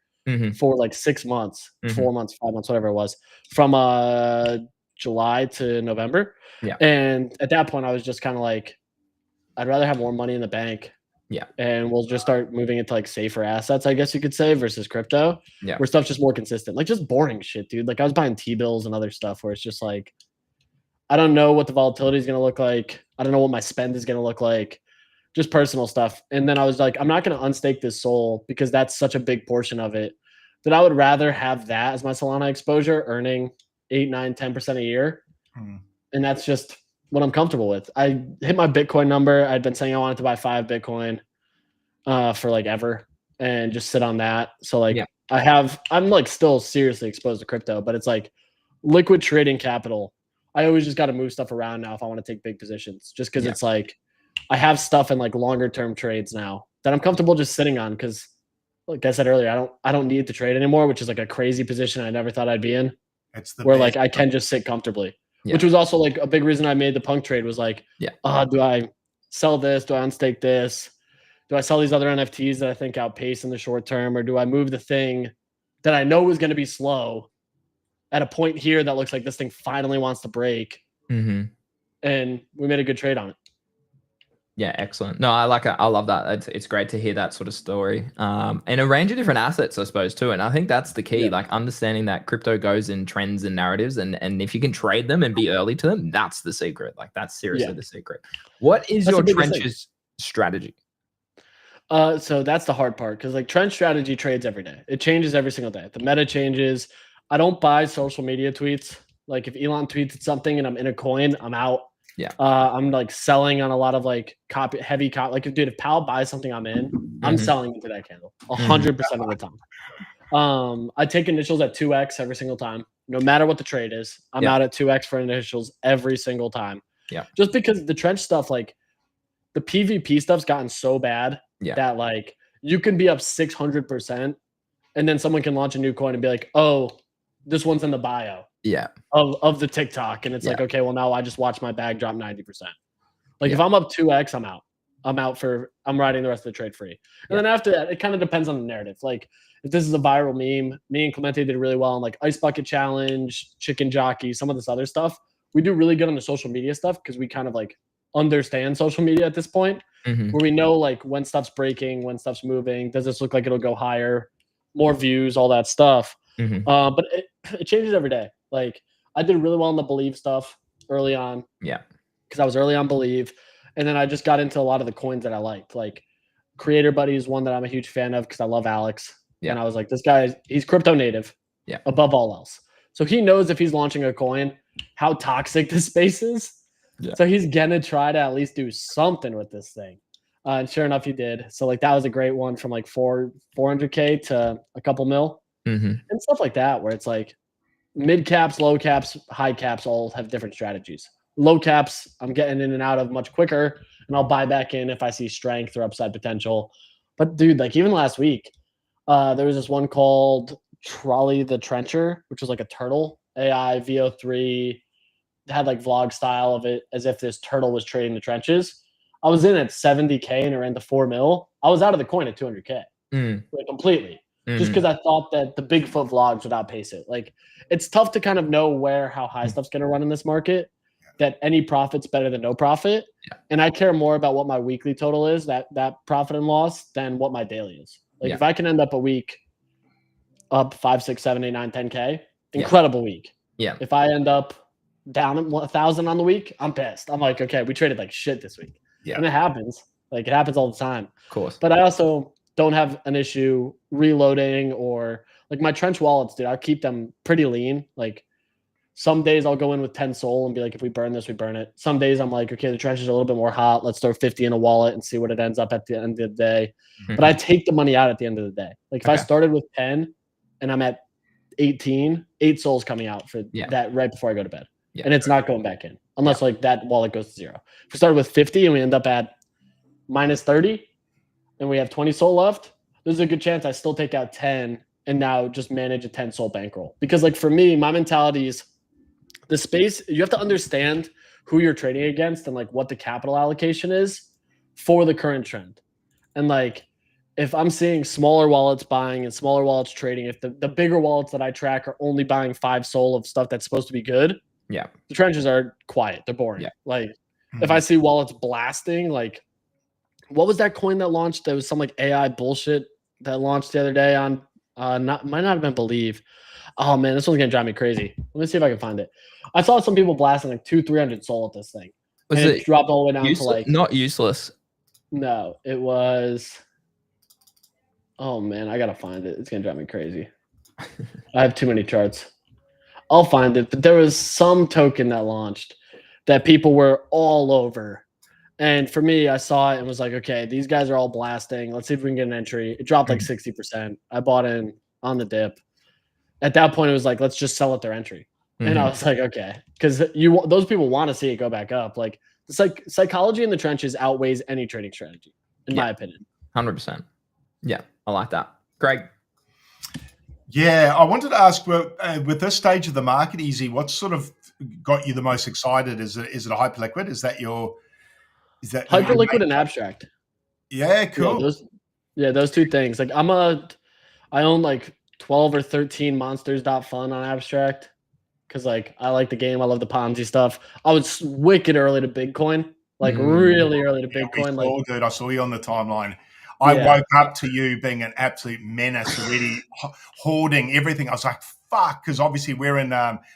for like 6 months, 4 months, 5 months, whatever it was, from July to November. Yeah. And at that point, I was just kind of like, I'd rather have more money in the bank. Yeah. And we'll just start moving into like safer assets, I guess you could say, versus crypto. Yeah. Where stuff's just more consistent. Like just boring shit, dude. Like I was buying T-bills and other stuff where it's just like, I don't know what the volatility is going to look like. I don't know what my spend is going to look like. Just personal stuff. And then I was like, I'm not going to unstake this Sol because that's such a big portion of it that I would rather have that as my Solana exposure, earning 8, 9, 10% a year. And that's just what I'm comfortable with. I hit my Bitcoin number. I'd been saying I wanted to buy 5 Bitcoin for like ever and just sit on that. So like I'm like still seriously exposed to crypto, but it's like liquid trading capital. I always just got to move stuff around now if I want to take big positions, just because it's like I have stuff in like longer term trades now that I'm comfortable just sitting on. Cause like I said earlier, I don't need to trade anymore, which is like a crazy position I never thought I'd be in. It's the where like I can just sit comfortably. Which was also like a big reason I made the punk trade was like, do I sell this? Do I unstake this? Do I sell these other NFTs that I think outpace in the short term? Or do I move the thing that I know is going to be slow at a point here that looks like this thing finally wants to break? And we made a good trade on it. Yeah, excellent. No, I like it. I love that. It's great to hear that sort of story. And a range of different assets, I suppose, too. And I think that's the key, like understanding that crypto goes in trends and narratives. And if you can trade them and be early to them, that's the secret. Like that's seriously the secret. What is your trenches strategy? So that's the hard part because like trench strategy trades every day. It changes every single day. The meta changes. I don't buy social media tweets. Like if Elon tweets something and I'm in a coin, I'm out. Yeah. I'm like selling on a lot of like heavy copy. Like if Powell buys something I'm in, I'm selling into that candle 100% of the time. I take initials at 2x every single time, no matter what the trade is. I'm out at 2x for initials every single time. Yeah. Just because the trench stuff, like the PvP stuff's gotten so bad that like you can be up 600% and then someone can launch a new coin and be like, oh, this one's in the bio. Of the TikTok. And it's like, okay, well now I just watch my bag drop 90%. Like if I'm up 2x, I'm out. I'm riding the rest of the trade free. And then after that, it kind of depends on the narrative. Like if this is a viral meme, me and Clemente did really well on like Ice Bucket Challenge, Chicken Jockey, some of this other stuff. We do really good on the social media stuff because we kind of like understand social media at this point where we know like when stuff's breaking, when stuff's moving, does this look like it'll go higher, more views, all that stuff. But it changes every day. Like I did really well on the Believe stuff early on. Yeah. Because I was early on Believe. And then I just got into a lot of the coins that I liked. Like Creator Buddy is one that I'm a huge fan of because I love Alex. Yeah. And I was like, this guy, he's crypto native. Yeah. Above all else. So he knows if he's launching a coin, how toxic this space is. Yeah. So he's gonna try to at least do something with this thing. And sure enough, he did. So like that was a great one from like 400K to a couple mil and stuff like that, where it's like mid caps, low caps, high caps all have different strategies. Low caps, I'm getting in and out of much quicker, and I'll buy back in if I see strength or upside potential. But dude, like even last week, there was this one called Trolley the Trencher, which was like a turtle AI VO3, had like vlog style of it as if this turtle was trading the trenches. I was in at 70K and it ran to 4 mil. I was out of the coin at 200K like completely, just because I thought that the Bigfoot vlogs would outpace it. Like it's tough to kind of know how high stuff's going to run in this market, that any profit's better than no profit. And I care more about what my weekly total is, that profit and loss, than what my daily is. Like if I can end up a week up 5, 6, 7, 8, 9, 10K, incredible week. Yeah. If I end up down 1,000 on the week, I'm pissed. I'm like, okay, we traded like shit this week. Yeah. And it happens. Like it happens all the time. Of course. But I also don't have an issue reloading or like my trench wallets, dude. I keep them pretty lean. Like some days I'll go in with 10 SOL and be like, if we burn this, we burn it. Some days I'm like, okay, the trench is a little bit more hot. Let's throw 50 in a wallet and see what it ends up at the end of the day. But I take the money out at the end of the day. Like if I started with 10 and I'm at 18, 8 SOLs coming out for that right before I go to bed. And it's not going back in unless like that wallet goes to 0. If we started with 50 and we end up at minus 30 and we have 20 SOL left, there's a good chance I still take out 10 and now just manage a 10 SOL bankroll. Because like for me, my mentality is the space, you have to understand who you're trading against and like what the capital allocation is for the current trend. And like if I'm seeing smaller wallets buying and smaller wallets trading, if the bigger wallets that I track are only buying 5 SOL of stuff that's supposed to be good, the trenches are quiet. They're boring. Like if I see wallets blasting, like what was that coin that launched? There was some like AI bullshit that launched the other day on might not have been Believe. Oh man, this one's gonna drive me crazy. Let me see if I can find it. I saw some people blasting like 200-300 SOL at this thing. Was and it dropped all the way down to like not useless? No, it was. Oh man, I gotta find it. It's gonna drive me crazy. I have too many charts. I'll find it. But there was some token that launched that people were all over. And for me, I saw it and was like, okay, these guys are all blasting. Let's see if we can get an entry. It dropped like 60%. I bought in on the dip. At that point, it was like, let's just sell at their entry. And I was like, okay, because those people want to see it go back up. Like the psychology in the trenches outweighs any trading strategy, in my opinion. 100%. Yeah, I like that. Greg. Yeah, I wanted to ask, with this stage of the market, Easy, what sort of got you the most excited? Is it a hyperliquid? Is that hyperliquid and abstract? Yeah, cool. Yeah, those two things. Like I own like 12 or 13 monsters.fun on abstract because like I like the game. I love the Ponzi stuff. I was wicked early to Bitcoin, like really early to Bitcoin. Dude, I saw you on the timeline. I woke up to you being an absolute menace, already hoarding everything. I was like, fuck, because obviously we're in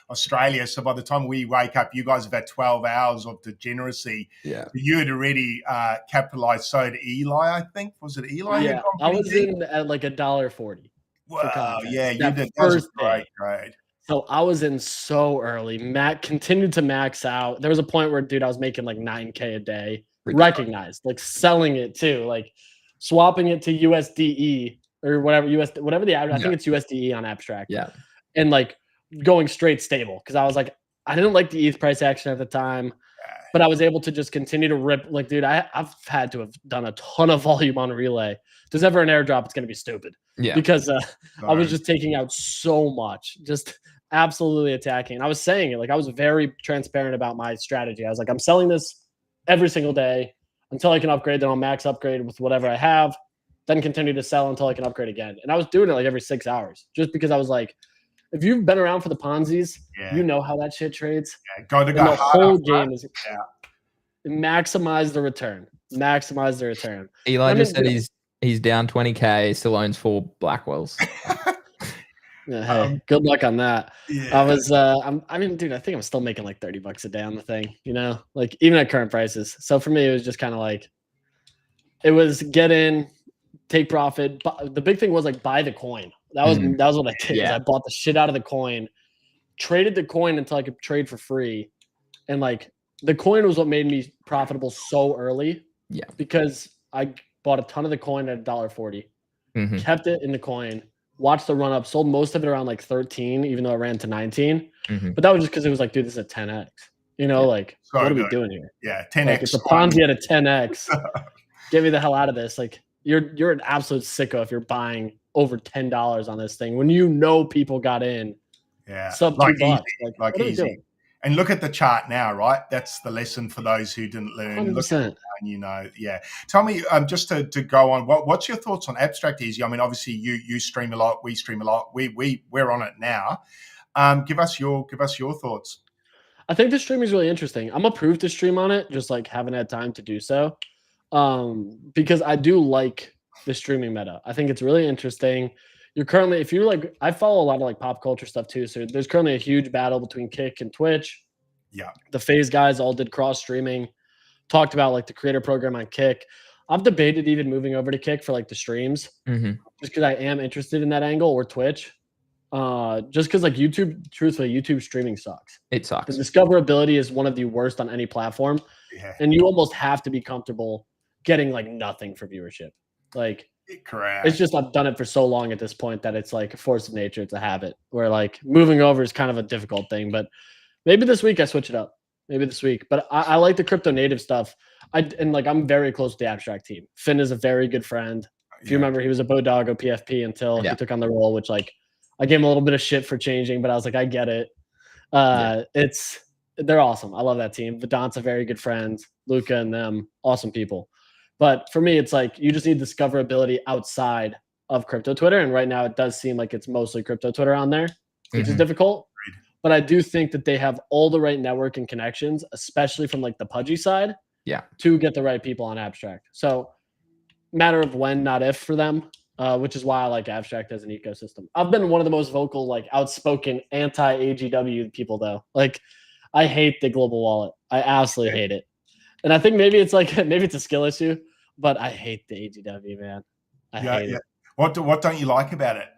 Australia. So by the time we wake up, you guys have had 12 hours of degeneracy. Yeah. You had already capitalized. So did Eli, I think. Was it Eli? Yeah, I was in at like $1.40. Wow, yeah, you did. That was great. So I was in so early. Continued to max out. There was a point where, dude, I was making like 9K a day. Recognized, like selling it too, like swapping it to USDE or whatever I think it's USDE on abstract. Yeah. And like going straight stable because I was like, I didn't like the ETH price action at the time, but I was able to just continue to rip. Like, dude, I've had to have done a ton of volume on Relay. If there's ever an airdrop, it's going to be stupid. Yeah. Because I was just taking out so much, just absolutely attacking. And I was saying it, like I was very transparent about my strategy. I was like, I'm selling this every single day until I can upgrade, then I'll max upgrade with whatever I have, then continue to sell until I can upgrade again. And I was doing it like every 6 hours just because I was like, if you've been around for the Ponzi's, you know how that shit trades. Yeah, the whole game is maximize the return. Maximize the return. Eli just said he's down 20K, still owns 4 Blackwells. Hey, good luck on that. Yeah. I was dude, I think I'm still making like $30 a day on the thing, like even at current prices. So for me, it was just kind of like It was get in, take profit. But the big thing was like buy the coin. That was what I did. Is I bought the shit out of the coin, traded the coin until I could trade for free, and like the coin was what made me profitable so early. Yeah, because I bought a ton of the coin at $1.40, Mhm. kept it in the coin, watched the run up, sold most of it around like 13, even though it ran to 19. Mhm. But that was just because it was like, dude, this is a 10x. You know, like So what are we good. doing here? Yeah, Like 10x. it's a Ponzi at a 10x. Get me the hell out of this. Like you're an absolute sicko if you're buying over $10 on this thing when you know people got in sub like $2. easy, Like like what are we easy. doing? And look at the chart now, right? That's the lesson for those who didn't learn. 100%. Look at it and you know, yeah. Tell me, just to go on, what's your thoughts on Abstract Easy? I mean, obviously you stream a lot, we stream a lot. We're on it now. Give us your thoughts. I think the streaming is really interesting. I'm approved to stream on it, just like haven't had time to do so. Because I do like the streaming meta. I think it's really interesting. You're currently, if you're like, I follow a lot of like pop culture stuff too. So there's currently a huge battle between Kick and Twitch. Yeah. The FaZe guys all did cross streaming, talked about like the creator program on Kick. I've debated even moving over to Kick for like the streams, just because I am interested in that angle, or Twitch. Just because like YouTube, truthfully, YouTube streaming sucks. It sucks. The discoverability is one of the worst on any platform. Yeah. And you almost have to be comfortable getting like nothing for viewership. Like, correct. It's just I've done it for so long at this point that it's like a force of nature. It's a habit where like moving over is kind of a difficult thing. But maybe this week I switch it up. Maybe this week. But I like the crypto native stuff. I'm very close with the Abstract team. Finn is a very good friend. If you remember, he was a Bodoggo PFP until he took on the role, which like I gave him a little bit of shit for changing, but I was like, I get it. They're awesome. I love that team. Vedant's a very good friend. Luca and them, awesome people. But for me, it's like you just need discoverability outside of crypto Twitter. And right now it does seem like it's mostly crypto Twitter on there, which is difficult. But I do think that they have all the right network and connections, especially from like the pudgy side, to get the right people on Abstract. So matter of when, not if for them, which is why I like Abstract as an ecosystem. I've been one of the most vocal, like outspoken anti-AGW people though. Like I hate the global wallet. I absolutely hate it. And I think maybe it's a skill issue, but I hate the AGW, man. I hate it. What don't you like about it?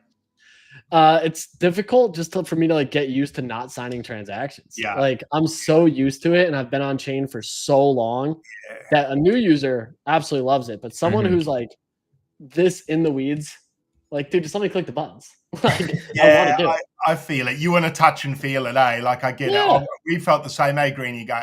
It's difficult for me to like get used to not signing transactions. Yeah. Like I'm so used to it and I've been on chain for so long that a new user absolutely loves it. But someone who's like this in the weeds, like, dude, just let me click the buttons. Like, I feel it. You want to touch and feel it, eh? Like I get it. We felt the same, eh, Greeny? Go.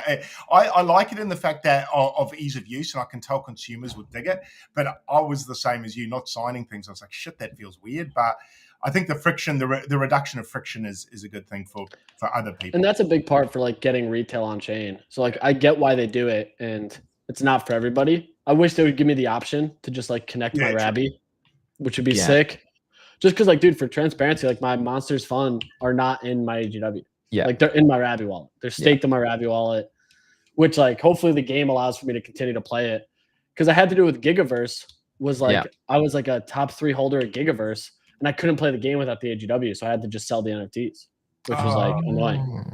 I like it in the fact that of ease of use, and I can tell consumers would dig it. But I was the same as you, not signing things. I was like, shit, that feels weird. But I think the friction, the reduction of friction is a good thing for other people. And that's a big part for like getting retail on chain. So like I get why they do it, and it's not for everybody. I wish they would give me the option to just like connect my Rabby, which would be sick. Just because, like, dude, for transparency, like my Monsters Fund are not in my AGW. Yeah. Like they're in my Rabby wallet. They're staked in my Rabby wallet, which like hopefully the game allows for me to continue to play it. Because I had to do with Gigaverse was like I was like a top 3 holder at Gigaverse and I couldn't play the game without the AGW. So I had to just sell the NFTs, which was like annoying.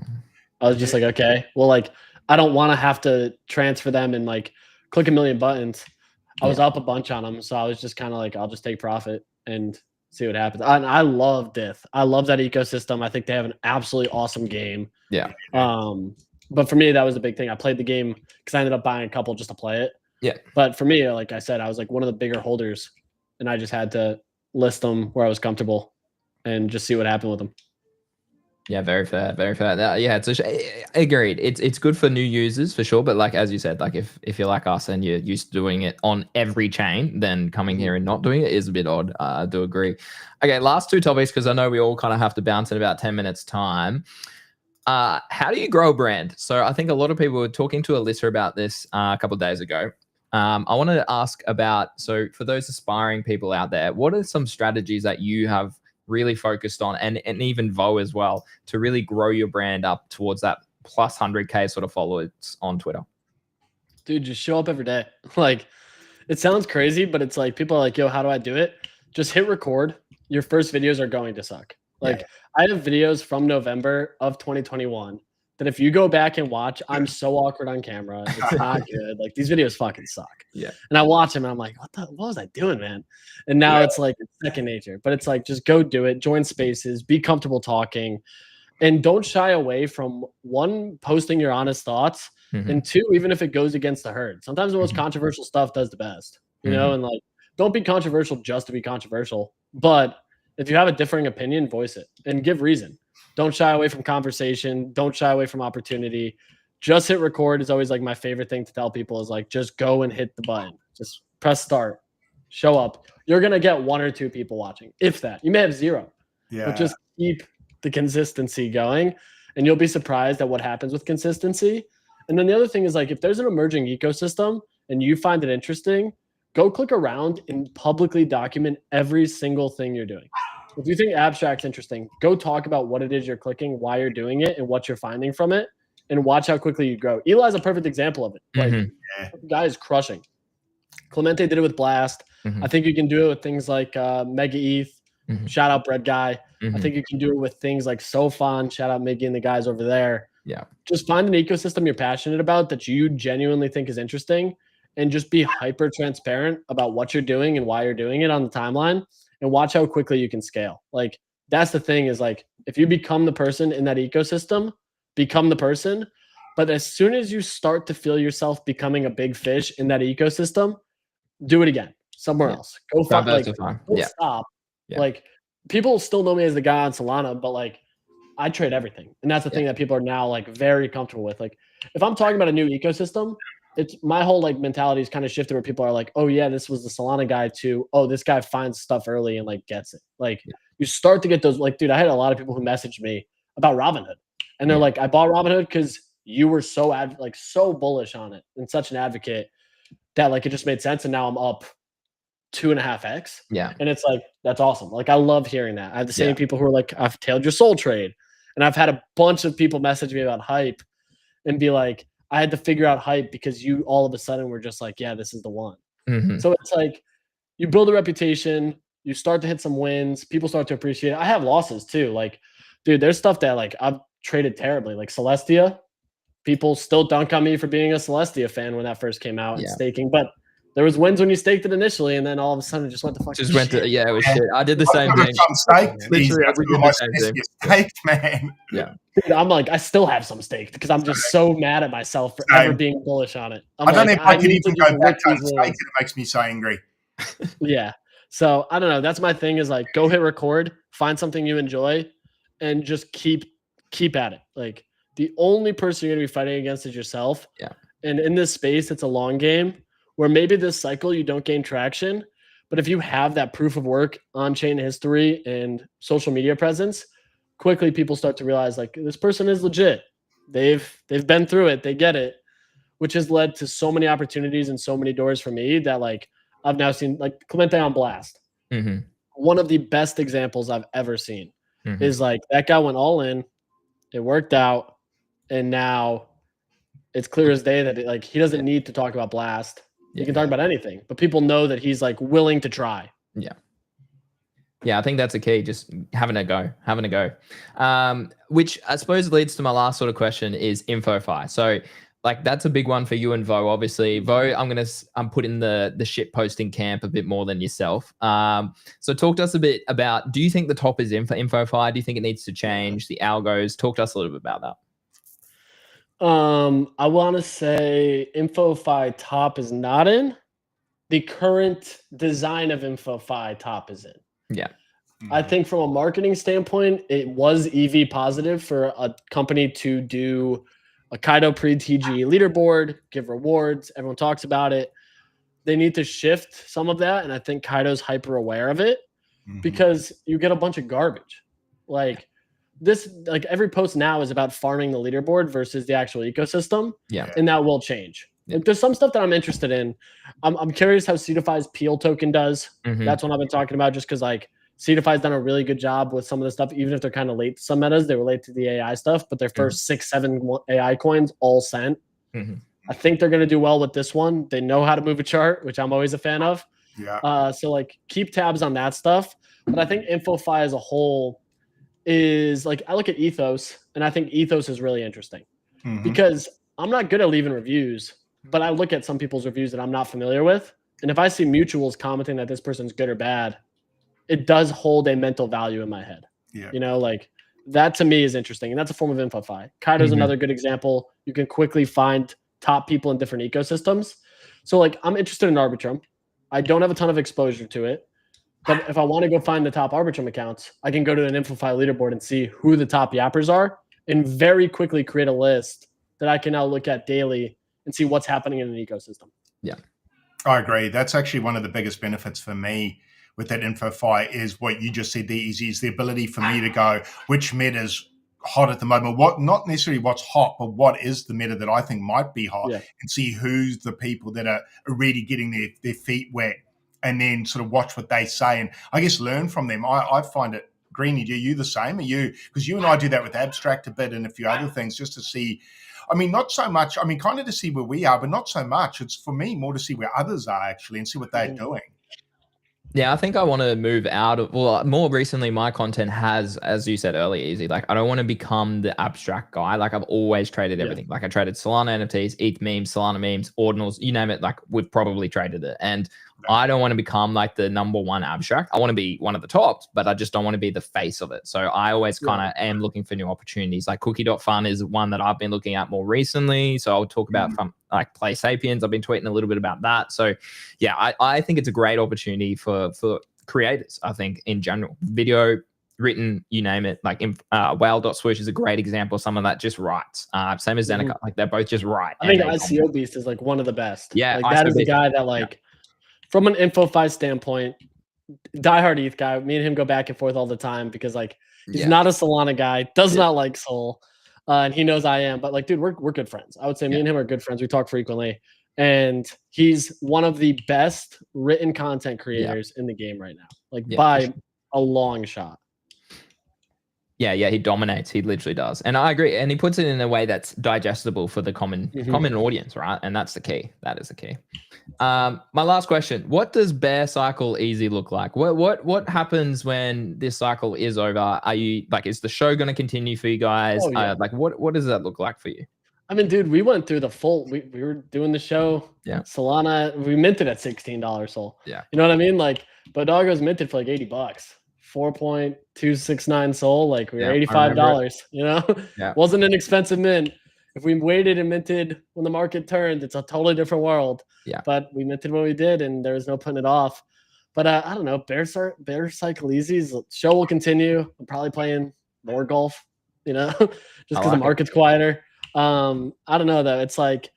I was just like, okay, well, like I don't want to have to transfer them and like click a million buttons. I was up a bunch on them. So I was just kind of like, I'll just take profit and see what happens. And I love Dith. I love that ecosystem. I think they have an absolutely awesome game. Yeah. But for me, that was the big thing. I played the game because I ended up buying a couple just to play it. Yeah. But for me, like I said, I was like one of the bigger holders, and I just had to list them where I was comfortable and just see what happened with them. Yeah, very fair, very fair. Yeah, it's agreed. It's good for new users for sure, but like as you said, like if you're like us and you're used to doing it on every chain, then coming here and not doing it is a bit odd. I do agree. Okay, last 2 topics because I know we all kind of have to bounce in about 10 minutes time. How do you grow a brand? So I think a lot of people were talking to Alyssa about this a couple of days ago. I wanted to ask about, so for those aspiring people out there, what are some strategies that you have really focused on, and even Vo as well, to really grow your brand up towards that plus 100K sort of followers on Twitter? Dude, just show up every day. Like, it sounds crazy, but it's like people are like, yo, how do I do it? Just hit record. Your first videos are going to suck. Like, I have videos from November of 2021 that if you go back and watch, I'm so awkward on camera. It's not good. Like these videos fucking suck. Yeah. And I watch them and I'm like, what was I doing, man? And now it's like second nature. But it's like just go do it, join spaces, be comfortable talking, and don't shy away from one, posting your honest thoughts, and two, even if it goes against the herd. Sometimes the most controversial stuff does the best, you know, and like don't be controversial just to be controversial. But if you have a differing opinion, voice it and give reason. Don't shy away from conversation. Don't shy away from opportunity. Just hit record is always like my favorite thing to tell people is like, just go and hit the button. Just press start. Show up. You're going to get 1 or 2 people watching. If that. You may have 0. Yeah. But just keep the consistency going. And you'll be surprised at what happens with consistency. And then the other thing is like, if there's an emerging ecosystem and you find it interesting, go click around and publicly document every single thing you're doing. If you think abstract's interesting, go talk about what it is you're clicking, why you're doing it, and what you're finding from it, and watch how quickly you grow. Eli's a perfect example of it. Like, the guy is crushing. Clemente did it with Blast. I think you can do it with things like Mega ETH. Shout out Bread Guy. I think you can do it with things like Sofon. Shout out Miggy and the guys over there. Yeah. Just find an ecosystem you're passionate about that you genuinely think is interesting, and just be hyper transparent about what you're doing and why you're doing it on the timeline, and watch how quickly you can scale. Like that's the thing is like, if you become the person in that ecosystem, become the person. But as soon as you start to feel yourself becoming a big fish in that ecosystem, do it again somewhere else. Go find like, don't stop. Yeah. Like people still know me as the guy on Solana, but like I trade everything. And that's the thing that people are now like very comfortable with. Like if I'm talking about a new ecosystem, it's my whole like mentality is kind of shifted where people are like, oh yeah, this was the Solana guy to, oh, this guy finds stuff early and like gets it. Like you start to get those, like, dude, I had a lot of people who messaged me about Robinhood, and they're like, I bought Robinhood because you were so so bullish on it and such an advocate that like it just made sense. And now I'm up 2.5x. Yeah. And it's like, that's awesome. Like I love hearing that. I have the same people who are like, I've tailed your soul trade. And I've had a bunch of people message me about hype and be like, I had to figure out hype because you all of a sudden were just like, yeah, this is the one. So it's like you build a reputation, you start to hit some wins, people start to appreciate it. I have losses too. Like, dude, there's stuff that like I've traded terribly. Like Celestia, people still dunk on me for being a Celestia fan when that first came out and staking. But there was wins when you staked it initially, and then all of a sudden it just went to fucking shit. It was shit. I did the same thing. Literally, we did the same thing. Staked, man. Yeah. Dude, I'm like, I still have some staked because I'm just so mad at myself for ever being bullish on it. I don't know if I can even go back to stake. It makes me so angry. Yeah. So I don't know. That's my thing is like, go hit record, find something you enjoy, and just keep at it. Like the only person you're going to be fighting against is yourself. Yeah. And in this space, it's a long game where maybe this cycle you don't gain traction. But if you have that proof of work, on-chain history, and social media presence, quickly people start to realize like this person is legit. They've been through it. They get it, which has led to so many opportunities and so many doors for me that like I've now seen like Clemente on Blast. One of the best examples I've ever seen is like that guy went all in. It worked out. And now it's clear as day that like he doesn't need to talk about Blast. He can talk about anything, but people know that he's like willing to try. Yeah, I think that's a key. Just having a go. Which I suppose leads to my last sort of question is InfoFi. So like that's a big one for you and Vo, obviously. Vo, I'm putting the shit posting camp a bit more than yourself. So talk to us a bit about, do you think the top is in for InfoFi? Do you think it needs to change the algos? Talk to us a little bit about that. I want to say InfoFi top is not in. The current design of InfoFi top is in. Yeah. I think from a marketing standpoint, it was EV positive for a company to do a Kaido pre-TG leaderboard, give rewards. Everyone talks about it. They need to shift some of that. And I think Kaido's hyper aware of it because you get a bunch of garbage. Like this, like every post now is about farming the leaderboard versus the actual ecosystem. Yeah. And that will change. Yeah. Like, there's some stuff that I'm interested in. I'm curious how Cetify's Peel token does. That's what I've been talking about just because like Cetify's done a really good job with some of the stuff, even if they're kind of late to some metas. They were late to the AI stuff, but their first 6-7 AI coins all sent. I think they're going to do well with this one. They know how to move a chart, which I'm always a fan of. Yeah. So like keep tabs on that stuff. But I think InfoFi as a whole, is like I look at Ethos, and I think Ethos is really interesting Mhm. because I'm not good at leaving reviews, but I look at some people's reviews that I'm not familiar with, and if I see mutuals commenting that this person's good or bad, it does hold a mental value in my head. Yeah. You know, like that to me is interesting, and that's a form of info-fi. Kaido's another good example. You can quickly find top people in different ecosystems. So like I'm interested in Arbitrum. I don't have a ton of exposure to it. But if I want to go find the top Arbitrum accounts, I can go to an info-fi leaderboard and see who the top yappers are and very quickly create a list that I can now look at daily and see what's happening in an ecosystem. Yeah. I agree. That's actually one of the biggest benefits for me with that info-fi is what you just said, the easy is the ability for me to go, which meta is hot at the moment. What, not necessarily what's hot, but what is the meta that I think might be hot, and see who's the people that are really getting their feet wet, and then sort of watch what they say and I guess learn from them. I find it, Greeny, do you the same? Are you, because you and I do that with Abstract a bit and a few other things just to see, I mean, not so much, I mean, kind of to see where we are, but not so much. It's for me more to see where others are actually and see what they're doing. Yeah, I think I want to move out of, well, more recently, my content has, as you said earlier, Easy, like I don't want to become the abstract guy. Like I've always traded everything. Like I traded Solana NFTs, ETH memes, Solana memes, ordinals, you name it. Like we've probably traded it. And I don't want to become like the number one abstract. I want to be one of the tops, but I just don't want to be the face of it. So I always kind of am looking for new opportunities. Like Cookie.fun is one that I've been looking at more recently. So I'll talk about like Play Sapiens. I've been tweeting a little bit about that. So yeah, I think it's a great opportunity for creators. I think in general, video, written, you name it. Like Whale.swoosh is a great example of someone that just writes. Same as Zeneca. Like they're both just write. I think ICO Beast is like one of the best. Yeah, like that is the guy that like from an info-fi standpoint, diehard ETH guy. Me and him go back and forth all the time because like he's not a Solana guy, does not like Sol, and he knows I am. But like, dude, we're good friends. I would say me and him are good friends. We talk frequently, and he's one of the best written content creators in the game right now, like by a long shot. Yeah, he dominates. He literally does. And I agree. And he puts it in a way that's digestible for the common audience, right? And that's the key. That is the key. My last question. What does bear cycle easy look like? What happens when this cycle is over? Are you like, is the show going to continue for you guys? Like what does that look like for you? I mean, dude, we went through the full, we were doing the show. Solana, we minted at $16 Sol. You know what I mean? Like Bodoggos minted for like $80. 4.269 Sol, like we were $85, you know? Wasn't an expensive mint. If we waited and minted when the market turned, it's a totally different world. But we minted when we did, and there was no putting it off. But I don't know, bear cycle easies. Show will continue. I'm probably playing more golf, you know, just because the market's quieter. I don't know though. It's like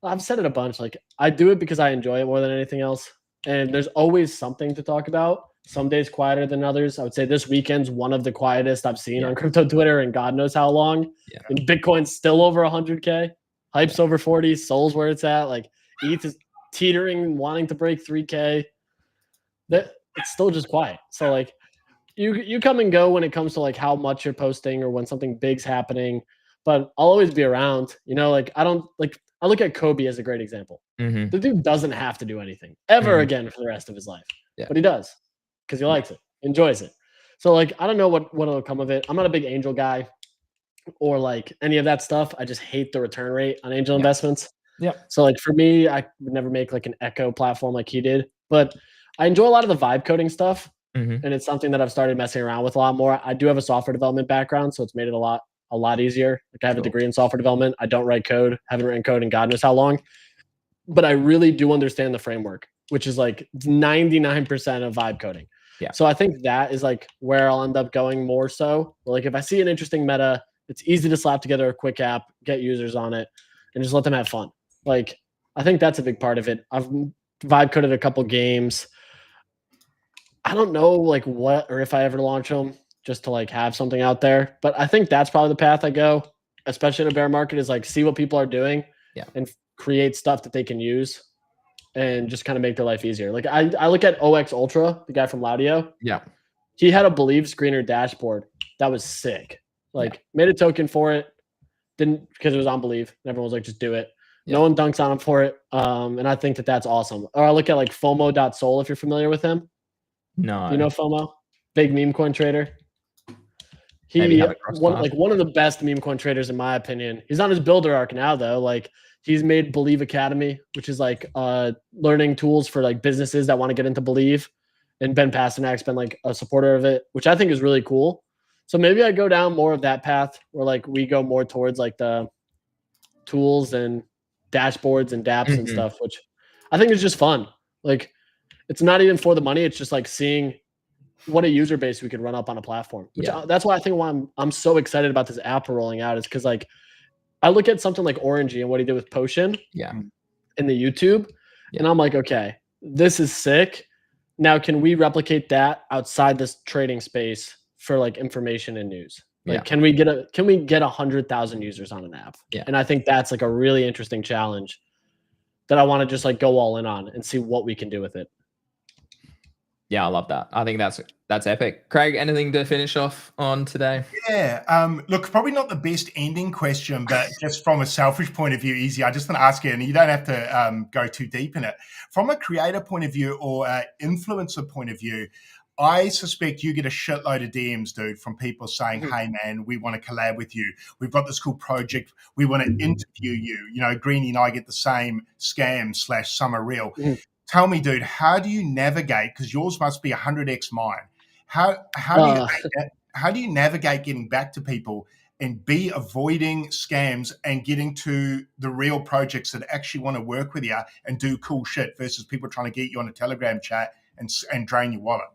I've said it a bunch. Like I do it because I enjoy it more than anything else, and there's always something to talk about. Some days quieter than others. I would say this weekend's one of the quietest I've seen on crypto Twitter and God knows how long. And Bitcoin's still over 100K. Hype's over 40. Sol's where it's at. Like ETH is teetering, wanting to break 3K. It's still just quiet. So like you come and go when it comes to like how much you're posting or when something big's happening. But I'll always be around. You know, like I look at Kobe as a great example. The dude doesn't have to do anything ever again for the rest of his life. But he does. Because he likes it, enjoys it. So like I don't know what'll come of it. I'm not a big angel guy or like any of that stuff. I just hate the return rate on angel investments. So like for me, I would never make like an Echo platform like he did. But I enjoy a lot of the vibe coding stuff. And it's something that I've started messing around with a lot more. I do have a software development background, so it's made it a lot easier. Like I have a degree in software development. I don't write code, haven't written code in God knows how long. But I really do understand the framework, which is like 99% of vibe coding. So I think that is like where I'll end up going more so. Like if I see an interesting meta, it's easy to slap together a quick app, get users on it, and just let them have fun. Like I think that's a big part of it. I've vibe coded a couple games. I don't know like what or if I ever launch them just to like have something out there. But I think that's probably the path I go, especially in a bear market, is like see what people are doing and create stuff that they can use. And just kind of make their life easier. Like I look at OX Ultra, the guy from Laudio. He had a Believe screener dashboard that was sick. Like made a token for it, didn't because it was on Believe. And everyone was like, just do it. No one dunks on him for it. And I think that's awesome. Or I look at like FOMO.sol if you're familiar with him. No. Do you know FOMO? Big meme coin trader. Maybe have a cross path. One of the best meme coin traders in my opinion. He's on his builder arc now though. Like he's made Believe Academy, which is like learning tools for like businesses that want to get into Believe. And Ben Pasternak's been like a supporter of it, which I think is really cool. So maybe I go down more of that path where like we go more towards like the tools and dashboards and dApps and stuff, which I think is just fun. Like it's not even for the money. It's just like seeing what a user base we could run up on a platform. Which that's why I think why I'm so excited about this app rolling out is because like I look at something like Orangey and what he did with Potion in the YouTube and I'm like, okay, this is sick. Now, can we replicate that outside this trading space for like information and news? Like, can we get 100,000 users on an app? And I think that's like a really interesting challenge that I want to just like go all in on and see what we can do with it. Yeah, I love that. I think that's epic. Craig, anything to finish off on today? Yeah. Look, probably not the best ending question, but just from a selfish point of view, easy. I just want to ask you, and you don't have to go too deep in it. From a creator point of view or an influencer point of view, I suspect you get a shitload of DMs, dude, from people saying, hey, man, we want to collab with you. We've got this cool project. We want to interview you. You know, Greenie and I get the same scam / some are real. Tell me, dude, how do you navigate? Because yours must be 100x mine. How do you navigate getting back to people and be avoiding scams and getting to the real projects that actually want to work with you and do cool shit versus people trying to get you on a Telegram chat and drain your wallet?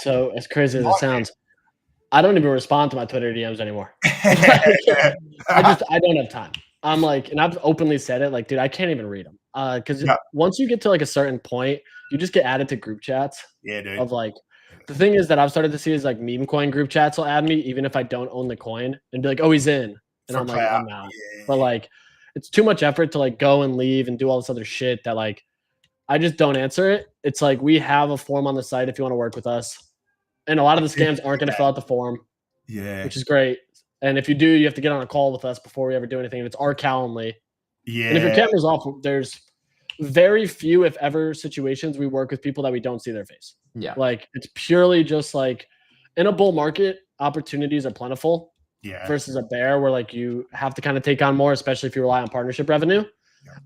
So as crazy as it sounds, I don't even respond to my Twitter DMs anymore. I don't have time. I'm like, and I've openly said it, like, dude, I can't even read them. Because once you get to like a certain point, you just get added to group chats. Yeah, dude. Of like, the thing is that I've started to see is like Memecoin group chats will add me even if I don't own the coin and be like, oh, he's in. And I'm like, I'm out. But like, it's too much effort to like go and leave and do all this other shit that like, I just don't answer it. It's like, we have a form on the site if you want to work with us. And a lot of the scams aren't going to fill out the form. Yeah. Which is great. And if you do, you have to get on a call with us before we ever do anything. And it's our Calendly. Yeah. And if your camera's off, there's very few, if ever, situations we work with people that we don't see their face. Yeah. Like it's purely just like in a bull market, opportunities are plentiful. Yeah. Versus a bear where like you have to kind of take on more, especially if you rely on partnership revenue.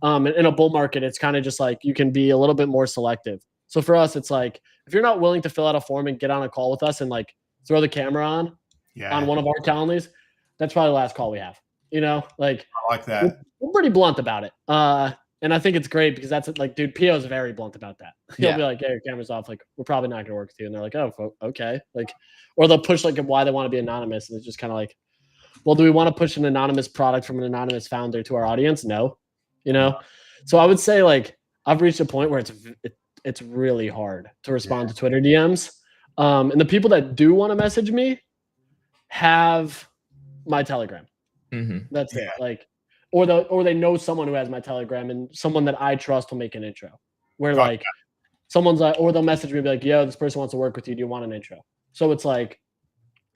Yeah. In a bull market, it's kind of just like you can be a little bit more selective. So for us, it's like if you're not willing to fill out a form and get on a call with us and like throw the camera on one of our Calendlys, that's probably the last call we have. You know, like I like that. We're pretty blunt about it. And I think it's great because that's like, dude, PO is very blunt about that. He'll be like, hey, your camera's off. Like, we're probably not going to work with you. And they're like, oh, okay. Like, or they'll push like why they want to be anonymous. And it's just kind of like, well, do we want to push an anonymous product from an anonymous founder to our audience? No, you know? So I would say like, I've reached a point where it's really hard to respond to Twitter DMs. And the people that do want to message me have my Telegram. That's it. Like, or they know someone who has my Telegram and someone that I trust will make an intro. Where like someone's like, or they'll message me and be like, yo, this person wants to work with you. Do you want an intro? So it's like,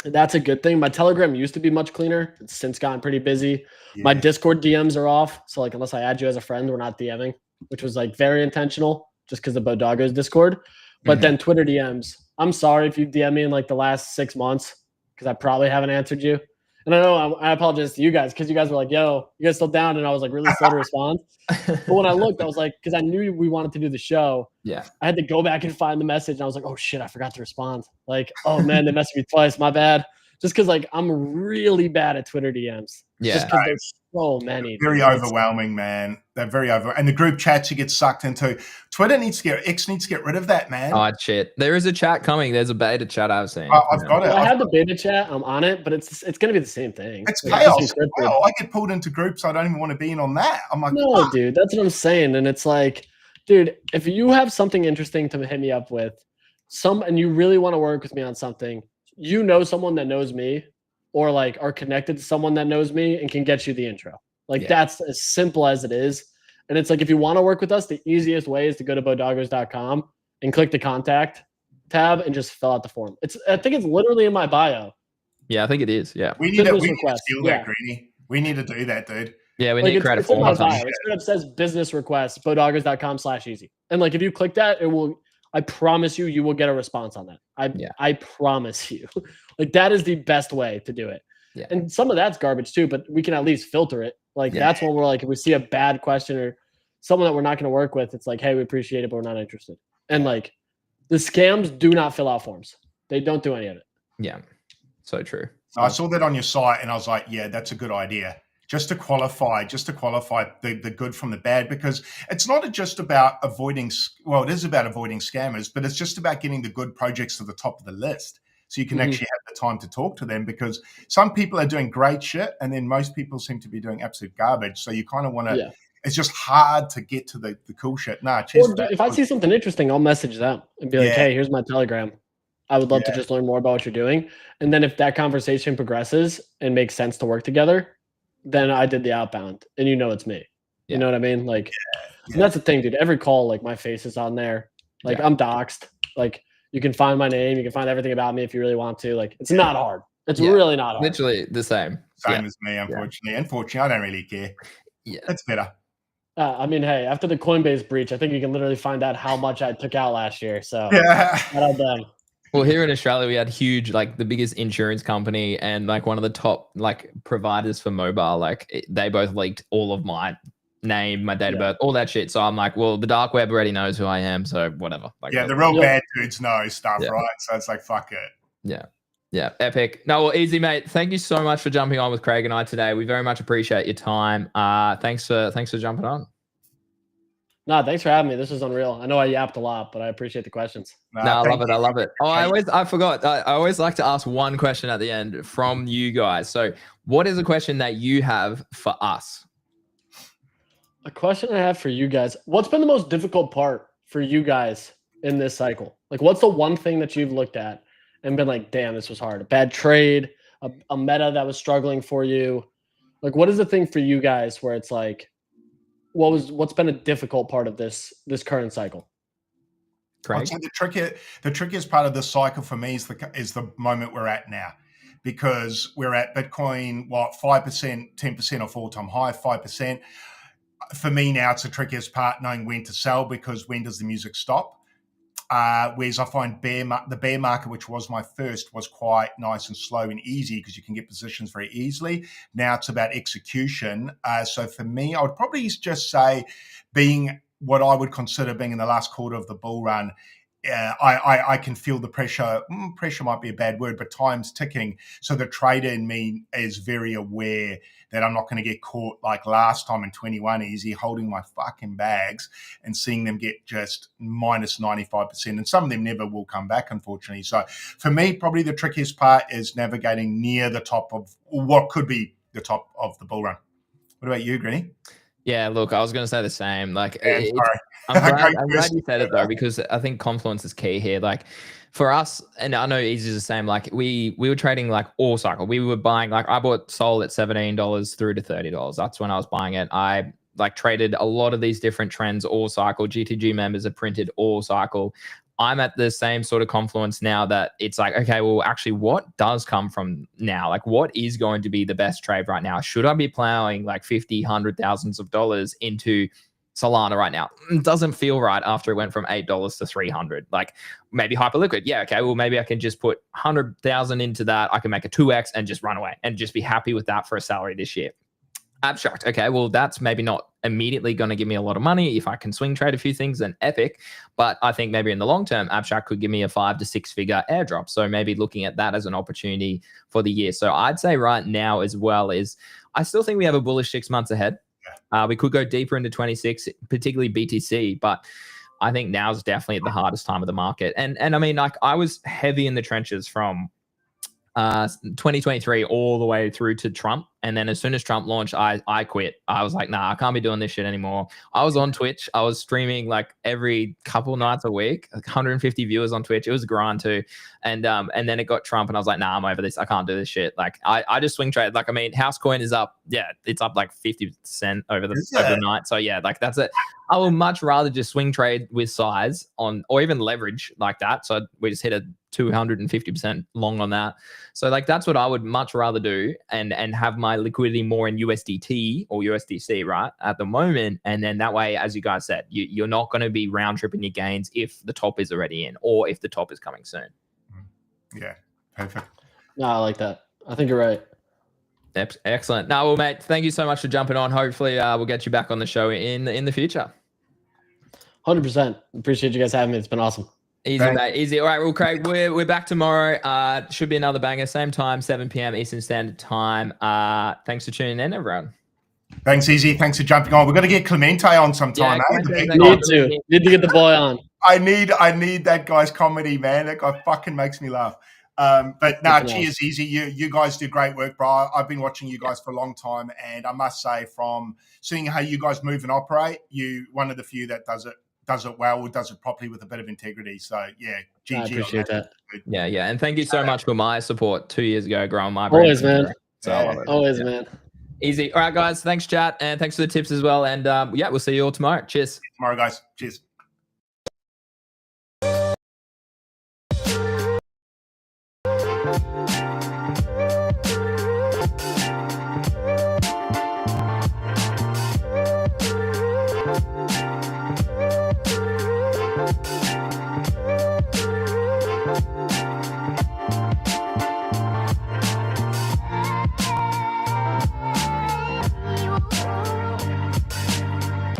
that's a good thing. My Telegram used to be much cleaner. It's since gotten pretty busy. Yeah. My Discord DMs are off. So like, unless I add you as a friend, we're not DMing, which was like very intentional just because of Bodoggos Discord. But then Twitter DMs, I'm sorry if you DM me in like the last 6 months because I probably haven't answered you. And I know I apologize to you guys because you guys were like, yo, you guys still down? And I was like really slow to respond. But when I looked, I was like, because I knew we wanted to do the show. Yeah. I had to go back and find the message. And I was like, oh shit, I forgot to respond. Like, oh man, they messaged me twice. My bad. Just because like I'm really bad at Twitter DMs. Yeah. Just because there's so many. Very overwhelming, man. They're very over. And the group chats you get sucked into. Twitter needs to get rid of that, man. Oh shit. There is a chat coming. There's a beta chat I've seen. I've got it. Well, I have the beta chat. I'm on it, but it's gonna be the same thing. It's chaos. Well, I get pulled into groups I don't even want to be in on that. I'm like, no, dude, that's what I'm saying. And it's like, dude, if you have something interesting to hit me up with, and you really want to work with me on something, you know someone that knows me or like are connected to someone that knows me and can get you the intro. Like that's as simple as it is. And it's like, if you want to work with us, the easiest way is to go to bodoggos.com and click the contact tab and just fill out the form. I think it's literally in my bio. Yeah, I think it is. Yeah. We need to steal that, Greenie. We need to do that, dude. Yeah, we need to create a form. It says business request, bodoggos.com/easy. And like, if you click that, I promise you, you will get a response on that. Yeah. I promise you. Like that is the best way to do it. Yeah. And some of that's garbage too, but we can at least filter it. Like Yeah. that's when we're like, if we see a bad question or someone that we're not going to work with, it's like, hey, we appreciate it, but we're not interested. And like the scams do not fill out forms. They don't do any of it. Yeah. So true. I saw that on your site and I was like, yeah, that's a good idea. Just to qualify the good from the bad, because it's not just about avoiding, well, it is about avoiding scammers, but it's just about getting the good projects to the top of the list. So you can actually have the time to talk to them, because some people are doing great shit and then most people seem to be doing absolute garbage. So you kind of want to, it's just hard to get to the cool shit. Nah, cheers. Or if I see something interesting, I'll message them and be like, hey, here's my Telegram. I would love to just learn more about what you're doing. And then if that conversation progresses and makes sense to work together, then I did the outbound and it's me. You know what I mean? Like, and that's the thing, dude. Every call, like my face is on there. Like I'm doxxed. Like you can find my name. You can find everything about me if you really want to. Like it's not hard. It's really not hard. Literally the same. Same as me, unfortunately. Unfortunately, I don't really care. Yeah. That's better. I mean, hey, after the Coinbase breach, I think you can literally find out how much I took out last year. So shout out them. Well, here in Australia, we had huge, like the biggest insurance company and like one of the top like providers for mobile. Like they both leaked all of my name, my date of birth, all that shit. So I'm like, well, the dark web already knows who I am. So whatever. Like, the real bad dudes know stuff, right? So it's like, fuck it. Yeah. Yeah. Epic. No, well, easy, mate. Thank you so much for jumping on with Craig and I today. We very much appreciate your time. Thanks for jumping on. No, thanks for having me. This was unreal. I know I yapped a lot, but I appreciate the questions. No, I love it. I love it. Oh, I forgot. I always like to ask one question at the end from you guys. So what is a question that you have for us? A question I have for you guys. What's been the most difficult part for you guys in this cycle? Like, what's the one thing that you've looked at and been like, damn, this was hard? A bad trade, a meta that was struggling for you? Like, what is the thing for you guys where it's like, what's been a difficult part of this current cycle? I'd say the trickiest part of this cycle for me is the moment we're at now, because we're at Bitcoin, 5%, 10% off all-time high, 5%. For me now, it's the trickiest part, knowing when to sell, because when does the music stop? Whereas I find the bear market, which was my first, was quite nice and slow and easy because you can get positions very easily. Now it's about execution. So for me, I would probably just say being what I would consider being in the last quarter of the bull run, I can feel the pressure. Pressure might be a bad word, but time's ticking. So the trader in me is very aware that I'm not going to get caught like last time in 21 easy, holding my fucking bags and seeing them get just minus 95%. And some of them never will come back, unfortunately. So for me, probably the trickiest part is navigating near the top of what could be the top of the bull run. What about you, Greeny? Yeah, look, I was going to say the same. Like, sorry. I'm glad you said it though, because I think confluence is key here. Like for us, and I know Easy's the same, like we were trading like all cycle. We were buying, like I bought Sol at $17 through to $30. That's when I was buying it. I like traded a lot of these different trends all cycle. GTG members are printed all cycle. I'm at the same sort of confluence now that it's like, okay, well, actually, what does come from now? Like, what is going to be the best trade right now? Should I be plowing like 50, $100,000s of dollars into Solana right now? It doesn't feel right after it went from $8 to 300. Like maybe hyperliquid. Yeah, okay, well, maybe I can just put 100,000 into that. I can make a 2x and just run away and just be happy with that for a salary this year. Abstract. Okay, well, that's maybe not immediately going to give me a lot of money. If I can swing trade a few things, then epic. But I think maybe in the long term, Abstract could give me a 5 to 6 figure airdrop. So maybe looking at that as an opportunity for the year. So I'd say right now as well is I still think we have a bullish 6 months ahead. We could go deeper into 26, particularly BTC, but I think now is definitely the hardest time of the market. And I mean, like I was heavy in the trenches from 2023 all the way through to Trump. And then as soon as Trump launched, I quit. I was like, nah, I can't be doing this shit anymore. I was on Twitch. I was streaming like every couple nights a week, like 150 viewers on Twitch. It was a grind too. And then it got Trump and I was like, nah, I'm over this. I can't do this shit. Like I just swing trade. Like, I mean, Housecoin is up. Yeah, it's up like 50% over the night. So yeah, like that's it. I would much rather just swing trade with size on, or even leverage like that. So we just hit a 250% long on that. So like that's what I would much rather do, and have my liquidity more in USDT or USDC right at the moment. And then that way, as you guys said, you're not going to be round tripping your gains if the top is already in or if the top is coming soon. Yeah, perfect. No, I like that. I think you're right. Excellent. No, well, mate, thank you so much for jumping on. Hopefully we'll get you back on the show in the future. 100%. Appreciate you guys having me. It's been awesome. Easy, mate. Easy. All right, well, Craig, we're back tomorrow. Should be another banger. Same time, 7 p.m. Eastern Standard Time. Thanks for tuning in, everyone. Thanks, Easy. Thanks for jumping on. We've got to get Clemente on sometime. Need to get the boy on. I need that guy's comedy, man. That guy fucking makes me laugh. But no, cheers, Easy. You guys do great work, bro. I've been watching you guys for a long time, and I must say, from seeing how you guys move and operate, you one of the few that does it well, or does it properly with a bit of integrity. So yeah, GG. I appreciate that. Yeah. And thank you so much for my support 2 years ago, growing my brand. Always, man. So I love it. Always, man. Easy. All right, guys. Thanks, chat. And thanks for the tips as well. And we'll see you all tomorrow. Cheers. Tomorrow, guys. Cheers.